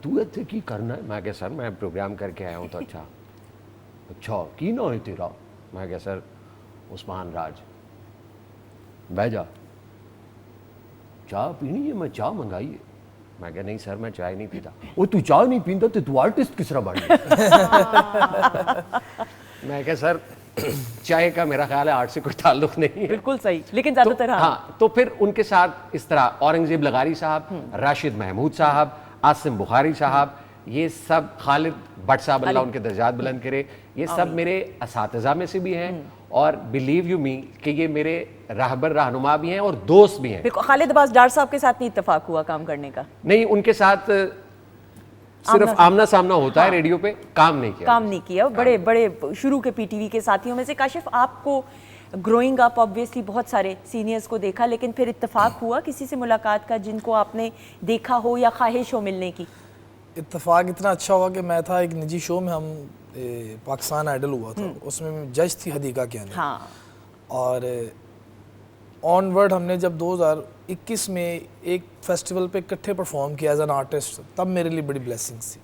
तू इतने की करना है? मैं क्या सर मैं प्रोग्राम करके आया हूँ। तो अच्छा की ना है तेरा? मैं क्या सर उस्मान राज। बह जा, चाय पीनी है? मैं चाय मंगाई है। मैं क्या नहीं सर मैं चाय नहीं पीता। वो तू चाय नहीं पीता तो तू आर्टिस्ट किस तरह बन गया? मैं क्या सर चाय का मेरा ख्याल है आर्ट से कोई ताल्लुक नहीं है। बिल्कुल सही, लेकिन ज्यादातर हाँ। हाँ, तो फिर उनके साथ इस तरह औरंगजेब लगारी साहब, राशिद महमूद साहब, आसिम बुखारी साहब, ये सब, खालिद भट्ट साहब अल्लाह उनके दर्जात बुलंद करे, ये सब मेरे असातिज़ा में से भी हैं और बिलीव यू मी कि ये मेरे राहबर रहनुमा भी हैं और दोस्त भी हैं। बिल्कुल, खालिद अब्बास डार साहब के साथ नहीं इत्तेफाक हुआ काम करने का? नहीं, उनके साथ सिर्फ आमना सामना होता है, रेडियो पे काम नहीं किया। काम नहीं किया। बड़े बड़े शुरू के पीटीवी के साथियों में से काशिफ, आपको ग्रोइंग अप ऑब्वियसली बहुत सारे सीनियर्स को देखा, लेकिन फिर इत्तेफाक हुआ किसी से मुलाकात का जिनको आपने देखा हो या ख्वाहिश हो मिलने की? इत्तेफाक इतना अच्छा हुआ कि मैं था एक निजी शो में, हम पाकिस्तान आइडल हुआ था, उसमें जज थी हदीका के अंदर। हाँ। और ऑनवर्ड हमने जब 2021 में एक फेस्टिवल पे इकट्ठे परफॉर्म किया एज एन आर्टिस्ट, तब मेरे लिए बड़ी ब्लेसिंग्स थी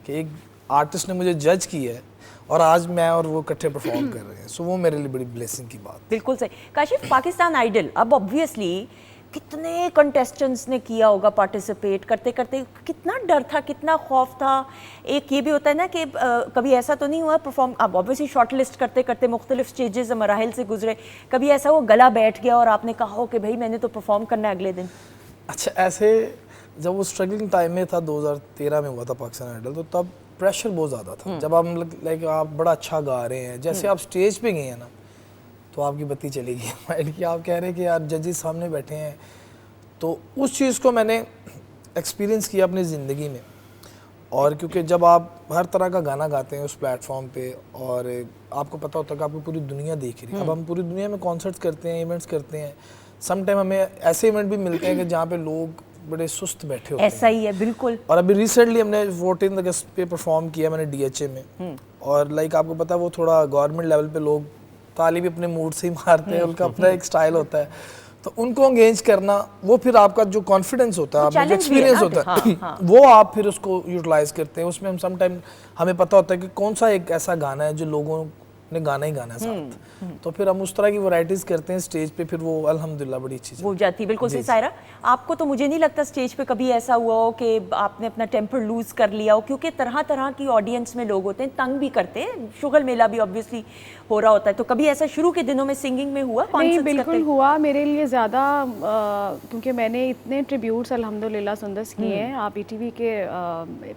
कि एक आर्टिस्ट ने मुझे जज किया है और आज मैं और वो इकट्ठे परफॉर्म कर रहे हैं। सो वो मेरे लिए बड़ी ब्लेसिंग की बात। बिल्कुल सही। काशिफ, पाकिस्तान आइडल अब ऑब्वियसली कितने कंटेस्टेंट्स ने किया होगा पार्टिसिपेट करते करते, कितना डर था, कितना खौफ था। एक ये भी होता है ना कि कभी ऐसा तो नहीं हुआ परफॉर्म, अब ऑब्वियसली शॉर्ट लिस्ट करते करते मुख्तलिफ स्टेजेस मराहिल से गुजरे, कभी ऐसा वो गला बैठ गया और आपने कहा हो कि भाई मैंने तो परफॉर्म करना है अगले दिन? अच्छा, ऐसे जब वो स्ट्रगलिंग टाइम में था, 2013 में हुआ था पाकिस्तान आइडल, तो तब प्रेशर बहुत ज़्यादा था। जब आप लाइक आप बड़ा अच्छा गा रहे हैं, जैसे आप स्टेज पे गए हैं ना, तो आपकी बत्ती चली गई माइंड की। आप कह रहे हैं कि यार जजेस सामने बैठे हैं। तो उस चीज़ को मैंने एक्सपीरियंस किया अपनी ज़िंदगी में। और क्योंकि जब आप हर तरह का गाना गाते हैं उस प्लेटफॉर्म पे, और आपको पता होता है कि आपको पूरी दुनिया देख रही है। अब हम पूरी दुनिया में कॉन्सर्ट्स करते हैं, इवेंट्स करते हैं, सम टाइम हमें ऐसे इवेंट भी मिलते हैं कि जहाँ पे लोग बड़े सुस्त बैठे होते हैं। ऐसा ही है, बिल्कुल। और अभी रिसेंटली हमने 14 अगस्त पे परफॉर्म किया मैंने DHA में, और लाइक आपको पता है वो थोड़ा गवर्नमेंट लेवल पे लोग ताली भी अपने मूड से ही मारते हैं, उनका अपना एक स्टाइल होता है, तो उनको एंगेज करना, वो फिर आपका जो कॉन्फिडेंस होता है, आपका जो एक्सपीरियंस होता है, वो आप फिर उसको यूटिलाइज करते हैं। उसमें हम सम टाइम हमें पता होता है कि कौन सा एक ऐसा गाना है जो लोगों ने गाना ही गाना है साथ, तो फिर हम उस तरह की वैरायटीज करते हैं स्टेज पे, फिर वो अल्हम्दुलिल्लाह बड़ी अच्छी हो जाती है। बिल्कुल सही। सायरा, आपको तो मुझे नहीं लगता स्टेज पे कभी ऐसा हुआ हो कि आपने अपना टेम्पर लूज कर लिया हो, क्योंकि तरह तरह की ऑडियंस में लोग होते हैं, तंग भी करते हैं, शुगल मेला भी ऑब्वियसली हो रहा होता है, तो कभी ऐसा शुरू के दिनों में सिंगिंग में हुआ? नहीं, बिल्कुल हुआ मेरे लिए ज़्यादा, क्योंकि मैंने इतने ट्रिब्यूट्स अल्हम्दुलिल्लाह सुंदस किए हैं, आप ETV के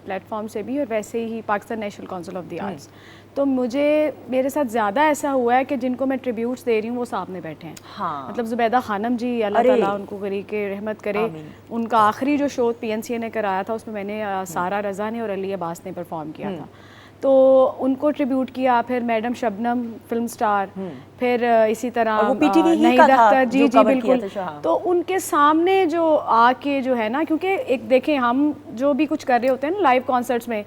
प्लेटफॉर्म से भी और वैसे ही Pakistan national council of the arts. तो मुझे मेरे साथ ज़्यादा ऐसा हुआ है कि जिनको मैं ट्रिब्यूट्स दे रही हूँ वो सामने बैठे हैं। हाँ। मतलब जुबैदा खानम जी, अल्लाह ताला उनको करी के रहमत करे, उनका आखिरी जो शो PNCA ने कराया था उसमें मैंने सारा रज़ा ने और अली अब्बास ने परफॉर्म किया था, तो उनको ट्रिब्यूट किया। फिर मैडम शबनम फिल्म स्टार, फिर इसी तरह वो PTV ही नहीं का था दख्तर जी जो जी cover किया बिल्कुल। था, हाँ। तो उनके सामने जो आके जो है ना, क्योंकि एक देखें हम जो भी कुछ कर रहे होते हैं ना लाइव कॉन्सर्ट्स में,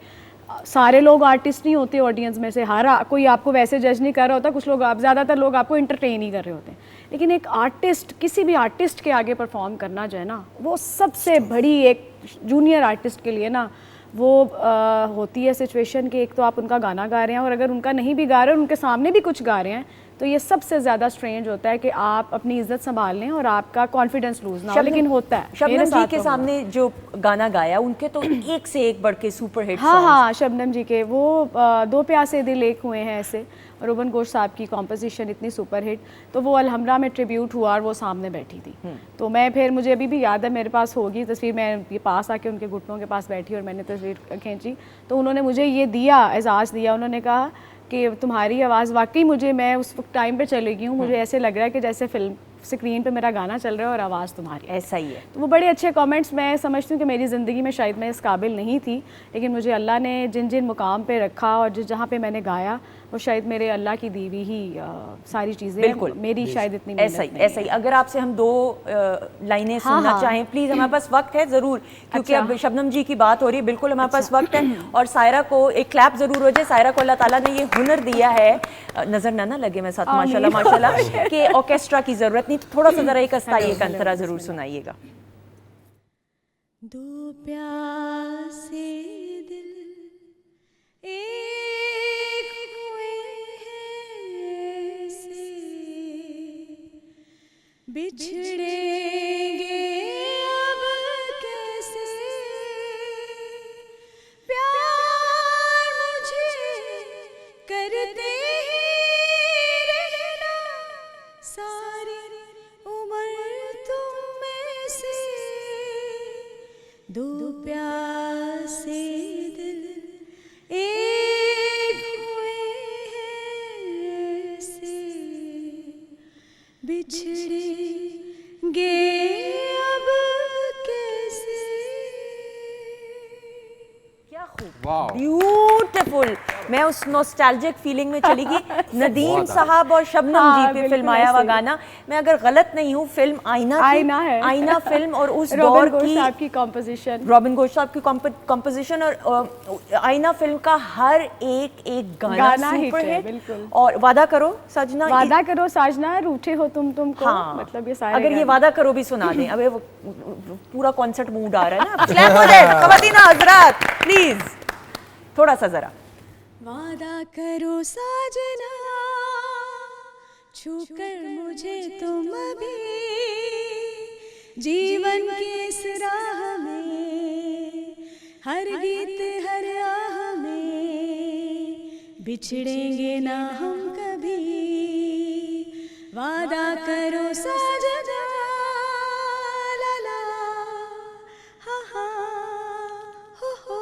सारे लोग आर्टिस्ट नहीं होते ऑडियंस में से, हर कोई आपको वैसे जज नहीं कर रहा होता, कुछ लोग आप ज़्यादातर लोग आपको इंटरटेन ही कर रहे होते हैं, लेकिन एक आर्टिस्ट, किसी भी आर्टिस्ट के आगे परफॉर्म करना जो है ना, वो सबसे बड़ी, एक जूनियर आर्टिस्ट के लिए ना वो होती है सिचुएशन कि एक तो आप उनका गाना गा रहे हैं और अगर उनका नहीं भी गा रहे हैं, उनके सामने भी कुछ गा रहे हैं, तो ये सबसे ज़्यादा स्ट्रेंज होता है कि आप अपनी इज्जत संभाल लें और आपका कॉन्फिडेंस लूज ना हो, लेकिन होता है। शबनम जी के सामने जो गाना गाया, उनके तो एक से एक बढ़ के सुपर हिट हाँ हाँ, शबनम जी के वो 2 प्यासे दिल एक हुए हैं ऐसे, रोबन गोश साहब की कॉम्पोजिशन इतनी सुपर हिट, तो वो अलहमरा में ट्रिब्यूट हुआ और वो सामने बैठी थी। तो मैं फिर, मुझे अभी भी याद है, मेरे पास होगी तस्वीर, मैं ये पास आके उनके घुटनों के पास बैठी और मैंने तस्वीर खींची, तो उन्होंने मुझे ये दिया, एजाज़ दिया, उन्होंने कहा कि तुम्हारी आवाज़ वाकई, मुझे, मैं उस वक्त टाइम पे चली गई हूँ, मुझे ऐसे लग रहा है कि जैसे फिल्म स्क्रीन पे मेरा गाना चल रहा है और आवाज़ तुम्हारी। ऐसा ही है। तो वो बड़े अच्छे कमेंट्स, मैं समझती हूँ कि मेरी ज़िंदगी में शायद मैं इस काबिल नहीं थी, लेकिन मुझे अल्लाह ने जिन जिन मुकाम पे रखा और जहाँ पे मैंने गाया, वो शायद मेरे अल्लाह की दी हुई ही सारी चीज़ें बिल्कुल मेरी शायद इतनी ऐसा ही ऐसा ही। अगर आपसे हम 2 लाइनें सुनना हाँ। चाहें प्लीज, हमारे पास वक्त है ज़रूर, क्योंकि अच्छा। अब शबनम जी की बात हो रही है, बिल्कुल हमारे पास वक्त है। और सायरा को एक क्लैप ज़रूर हो जाए, सायरा को अल्लाह ताला ने ये हुनर दिया है, नज़र ना लगे मेरे साथ माशाल्लाह माशाल्लाह, कि ऑर्केस्ट्रा की ज़रूरत नहीं, थोड़ा सा ज़रा एक अस्ताई एक अंतरा ज़रूर सुनाइएगा। दो प्यासे दिल एक हुए हैं ऐसे, बिछड़ेंगे अब कैसे, प्यार मुझे करते ही रहना, सारी उम्र तुम में से, दो प्यासे दिल एक हुए हैं ऐसे, बिछड़ेंगे अब कैसे। क्या खूब, वाह, ब्यूटीफुल। मैं उस नॉस्टैल्जिक फीलिंग में चली गई। नदीम बहुत साहब और शबनम हाँ, जी पे बिल्कुल फिल्माया हुआ ऐसे। गाना। मैं अगर गलत नहीं हूँ, फिल्म आईना थी। आईना है। आईना फिल्म, और उस रॉबिन दौर घोष की साहब की कॉम्पोजिशन, रॉबिन घोष साहब की कंपोजिशन, और आईना फिल्म का हर एक गाना हिट सुपर है, हिट। बिल्कुल। और वादा करो सजना, वादा करो साजना, रूठे हो तुमको, हाँ, मतलब ये सारे अगर ये गाने। वादा करो भी सुना दें, अबे वो पूरा कॉन्सर्ट मूड आ रहा है ना। क्लैप हो जाए ख़वातीन हज़रात प्लीज, थोड़ा सा जरा। वादा करो साजना, छूकर मुझे तुम अभी, जीवन की इस राह में, हर गीत हर आह में, बिछड़ेंगे ना हम कभी, वादा करो साजना, ला ला हा हा हो।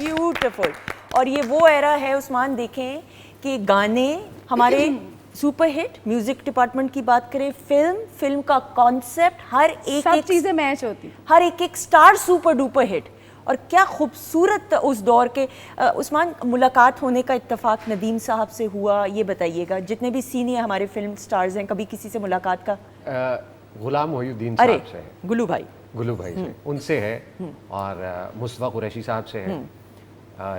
ब्यूटीफुल। और ये वो एरा है उस्मान, देखें कि गाने हमारे सुपर हिट, म्यूजिक डिपार्टमेंट की बात करें, फिल्म का कॉन्सेप्ट, हर सब एक चीज़ें मैच होती। हर एक स्टार सुपर डुपर हिट। और क्या खूबसूरत उस दौर के। उस्मान, मुलाकात होने का इत्तेफाक नदीम साहब से हुआ, ये बताइएगा। जितने भी सीनियर हमारे फिल्म स्टार्स हैं, कभी किसी से मुलाकात का? गुलाम मोहिउद्दीन अरे साहब से, गुलू भाई से, उनसे है, और मुस्तफ़ा कुरैशी साहब से है।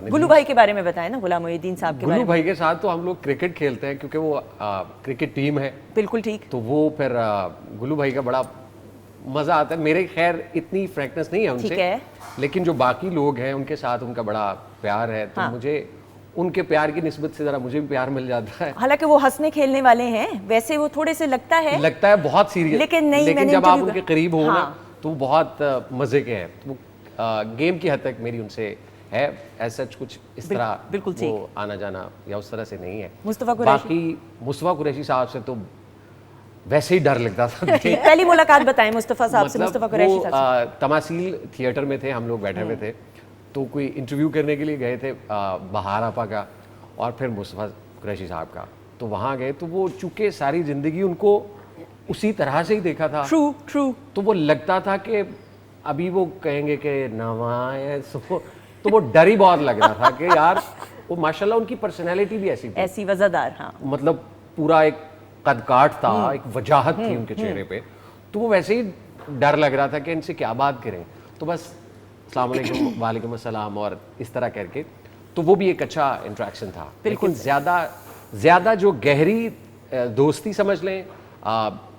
गुलू भाई के बारे में बताएं ना, गुलाम मोहिउद्दीन साहब के बारे गुलू में। भाई के साथ तो हम लोग क्रिकेट खेलते हैं, क्योंकि वो क्रिकेट टीम है, बिल्कुल ठीक। तो वो फिर गुलू भाई का बड़ा मज़ा आता है। मेरे खैर इतनी फ्रैंकनेस नहीं है ठीक उनसे, है। लेकिन जो बाकी लोग हैं उनके साथ उनका बड़ा प्यार है, तो हाँ। मुझे उनके प्यार की निस्बत से ज़रा मुझे भी प्यार मिल जाता है। हालांकि वो हंसने खेलने वाले हैं, वैसे वो थोड़े से लगता है बहुत सीरियस, लेकिन नहीं, लेकिन मैंने जब आप इंटरव्यू उनके करीब हो ना, हाँ। तो वो बहुत मज़े के हैं। तो गेम की हद तक मेरी उनसे है, ऐसा कुछ इस तरह बिल्कुल वो आना जाना या उस तरह से नहीं है। मुस्तफ़ा कुरैशी? बाकी मुस्तफ़ा कुरैशी साहब से तो वैसे ही डर लगता था। पहली मुलाकात बताएं मुस्तफ़ा साहब से, मुस्तफ़ा कुरैशी वो साहब से। तमासील थिएटर में थे, हम लोग बैठे हुए थे, तो कोई इंटरव्यू करने के लिए गए थे, बहार आपा का और फिर मुस्तफ़ा कुरैशी साहब का। तो वहाँ गए, तो वो चूँकि सारी ज़िंदगी उनको उसी तरह से ही देखा था, ट्रू, तो वो लगता था कि अभी वो कहेंगे कि नवाए सो, तो वो डर ही बहुत लग रहा था कि यार, वो माशाल्लाह उनकी पर्सनैलिटी भी ऐसी थी, ऐसी वज़ादार। हाँ, मतलब पूरा एक कदकाठ था, एक वजाहत थी उनके चेहरे पे, तो वो वैसे ही डर लग रहा था कि इनसे क्या बात करें। तो बस अस्सलाम वालेकुम, वालेकुम अस्सलाम, और इस तरह करके, तो वो भी एक अच्छा इंटरेक्शन था। लेकिन ज़्यादा जो गहरी दोस्ती समझ लें,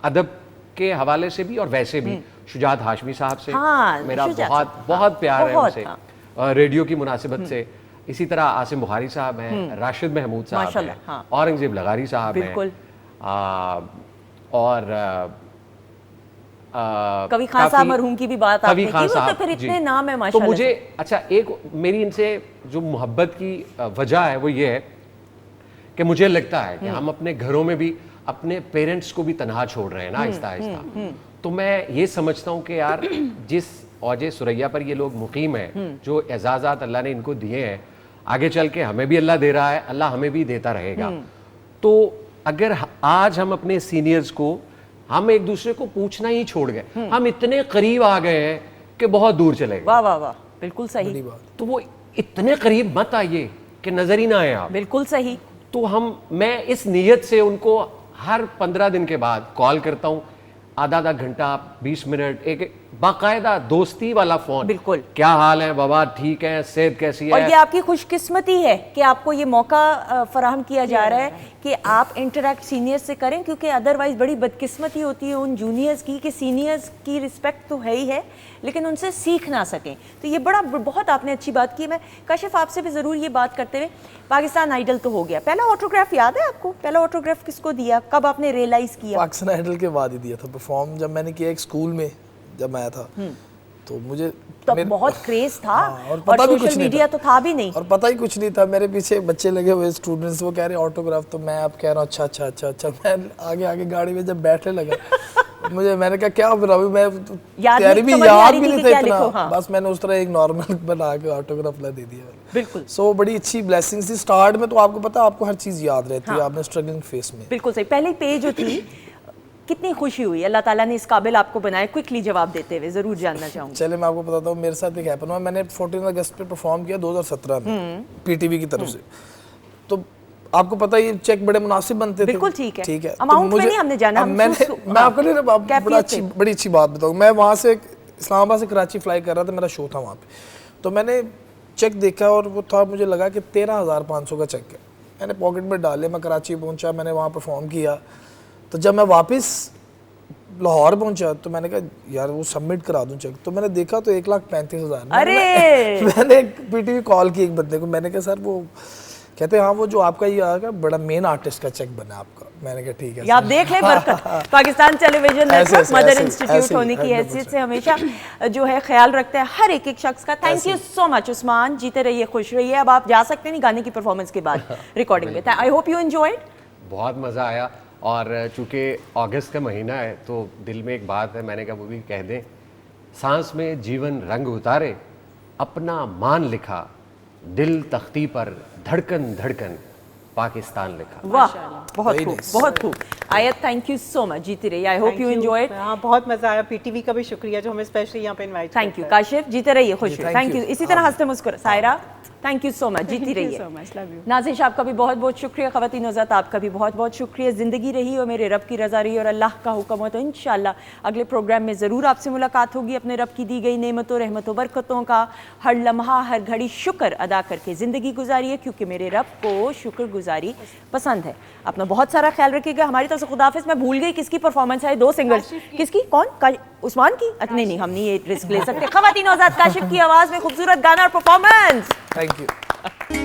अदब के हवाले से भी और वैसे भी, शुजात हाशमी साहब से हाँ, मेरा शुजात बहुत प्यार है बहुत, उनसे, हाँ। रेडियो की मुनासिबत से। इसी तरह आसिम बुखारी साहब हैं, राशिद महमूद साहब हैं, माशाल्लाह, हाँ। औरंगजेब लगारी साहब हैं, बिल्कुल। और कभी खान साहब मरहूम की भी बात आपने की, वो तो फिर इतने नाम है तो माशाल्लाह। मुझे अच्छा, एक मेरी इनसे जो मोहब्बत की वजह है वो ये है कि मुझे लगता है कि हम अपने घरों में भी अपने पेरेंट्स को भी तनहा छोड़ रहे हैं ना, आहिस्ता आहिस्ता। तो मैं ये समझता हूँ कि यार, जिस औजे सुरैया पर ये लोग मुकीम हैं, जो एजाज़ात अल्लाह ने इनको दिए हैं, आगे चल के हमें भी अल्लाह दे रहा है, अल्लाह हमें भी देता रहेगा। तो अगर आज हम अपने सीनियर्स को, हम एक दूसरे को पूछना ही छोड़ गए, हम इतने करीब आ गए हैं कि बहुत दूर चले गए। वाह वाह वाह, बिल्कुल सही। तो वो इतने करीब मत आइए, कि नजर ही ना आए आप। बिल्कुल सही। तो मैं इस नीयत से उनको हर 15 दिन के बाद कॉल करता हूँ, आधा घंटा 20 मिनट, एक बाकायदा दोस्ती वाला फोन। बिल्कुल। क्या हाल है बाबा, ठीक है, सेहत कैसी है। और ये आपकी खुशकिस्मती है कि आपको ये मौका फराहम किया जा रहा है कि आप इंटरेक्ट सीनियर्स से करें, क्योंकि अदरवाइज बड़ी बदकिस्मती होती है उन जूनियर्स की कि सीनियर्स की रिस्पेक्ट तो है ही है लेकिन उनसे सीख ना सकें। तो ये बहुत आपने अच्छी बात की। मैं काशिफ आपसे भी ज़रूर ये बात करते हुए, पाकिस्तान आइडल तो हो गया, पहला ऑटोग्राफ याद है आपको? पहला ऑटोग्राफ किसको दिया, कब आपने रियलाइज़ किया? पाकिस्तान आइडल के बाद ही दिया था परफॉर्म, जब मैंने किया एक स्कूल में जब मैं आया था। तो मुझे तो बहुत क्रेज था। हाँ, और पता भी कुछ सोशल नहीं मीडिया तो था भी नहीं, और पता ही कुछ नहीं था। मेरे पीछे बच्चे लगे हुए स्टूडेंट्स, वो कह रहे ऑटोग्राफ, तो मैं अब कह रहा हूँ अच्छा। मैं आगे गाड़ी में जब बैठने लगा मैंने कहा क्या बनाऊं मैं, तैयारी भी याद भी नहीं था इतना। हाँ। बस मैंने उस तरह एक नॉर्मल बना के ऑटोग्राफ ला दे दिया। बिल्कुल। सो बड़ी अच्छी ब्लेसिंग्स थी स्टार्ट में। तो आपको पता है, आपको हर चीज़ याद रहती है, आपने स्ट्रगलिंग फेस में। बिल्कुल सही। पहली पेज जो थी कितनी खुशी हुई, अल्लाह ताला ने इस काबिल आपको बनाया। क्विकली जवाब देते हुए ज़रूर जानना चाहूँगी। चले मैं आपको बताता हूँ, मेरे साथ एक हैपन हुआ। मैंने 14 अगस्त पे परफॉर्म किया 2017 में पीटीवी की तरफ से। तो आपको पता है ये चेक बड़े मुनासिब बनते थे। बिल्कुल ठीक है। ठीक है, अमाउंट में नहीं हमने जाना, मैं आपको नहीं बड़ी अच्छी बात बताऊँ। मैं वहाँ से इस्लामाबाद से कराची फ्लाई कर रहा था, मेरा शो था वहाँ पे। तो मैंने चेक देखा और वो था, मुझे लगा कि 13,500 का चेक है। मैंने पॉकेट में डाले, मैं कराची पहुँचा, मैंने वहाँ परफॉर्म किया। तो जब मैं वापस लाहौर पहुंचा तो मैंने कहा यार वो सबमिट करा दूं चेक। तो मैंने देखा तो 1,35,000। अरे मैंने पीटीवी कॉल की एक बंदे को, मैंने कहा सर वो कहते हैं हाँ वो जो आपका ये आएगा बड़ा मेन आर्टिस्ट का चेक बना आपका। मैंने कहा ठीक है, आप देख लें बरकत। Pakistan television network mother institute होने की 100% हैसियत से हमेशा जो है ख्याल रखता है हर एक शख्स का। Thank you so much Usman, जीते रहिए, खुश रहिए। अब आप जा सकते नहीं गाने की परफॉर्मेंस के बाद रिकॉर्डिंग में। I hope you enjoyed. बहुत मज़ा आया। और चूँकि अगस्त का महीना है तो दिल में एक बात है, मैंने कहा वो भी कह दें। सांस में जीवन रंग उतारे, अपना मान लिखा, दिल तख्ती पर धड़कन धड़कन पाकिस्तान लिखा। वाह, बहुत खूब, बहुत खूब। आयत थैंक यू सो मच, जीती रहिए। I hope you enjoyed. हाँ बहुत मजा आया। पीटीवी का भी शुक्रिया जो हमें स्पेशली यहाँ पे इनवाइट। थैंक यू काशिफ, जीते रहिए, खुश रहिए। Thank you. इसी तरह हंसते मुस्कुरा। Saira thank you so much, जीती रहिए। नाज़िश आपका भी बहुत बहुत शुक्रिया। ख़वातीन हज़रात आपका भी बहुत बहुत शुक्रिया। ज़िंदगी रही और मेरे रब की रज़ा रही और अल्लाह का हुक्म हो तो इंशाअल्लाह अगले प्रोग्राम में ज़रूर आपसे मुलाकात होगी। अपने रब की दी गई नेमतों, रहमतों, बरकतों का हर लम्हा हर घड़ी शुक्र अदा करके ज़िंदगी गुजारिए, क्योंकि मेरे रब को शुक्रगुजारी पसंद है। अपना बहुत सारा ख्याल रखिएगा। हमारी तरफ से खुदाफिज़। मैं भूल गई किसकी परफॉर्मेंस है, 2 सिंगल्स। किसकी? कौन? उस्मान की? नहीं, हम नहीं ये रिस्क ले सकते। ख़वातीन हज़रात, काशिफ की आवाज़ में खूबसूरत गाना और परफॉर्मेंस। Thank you.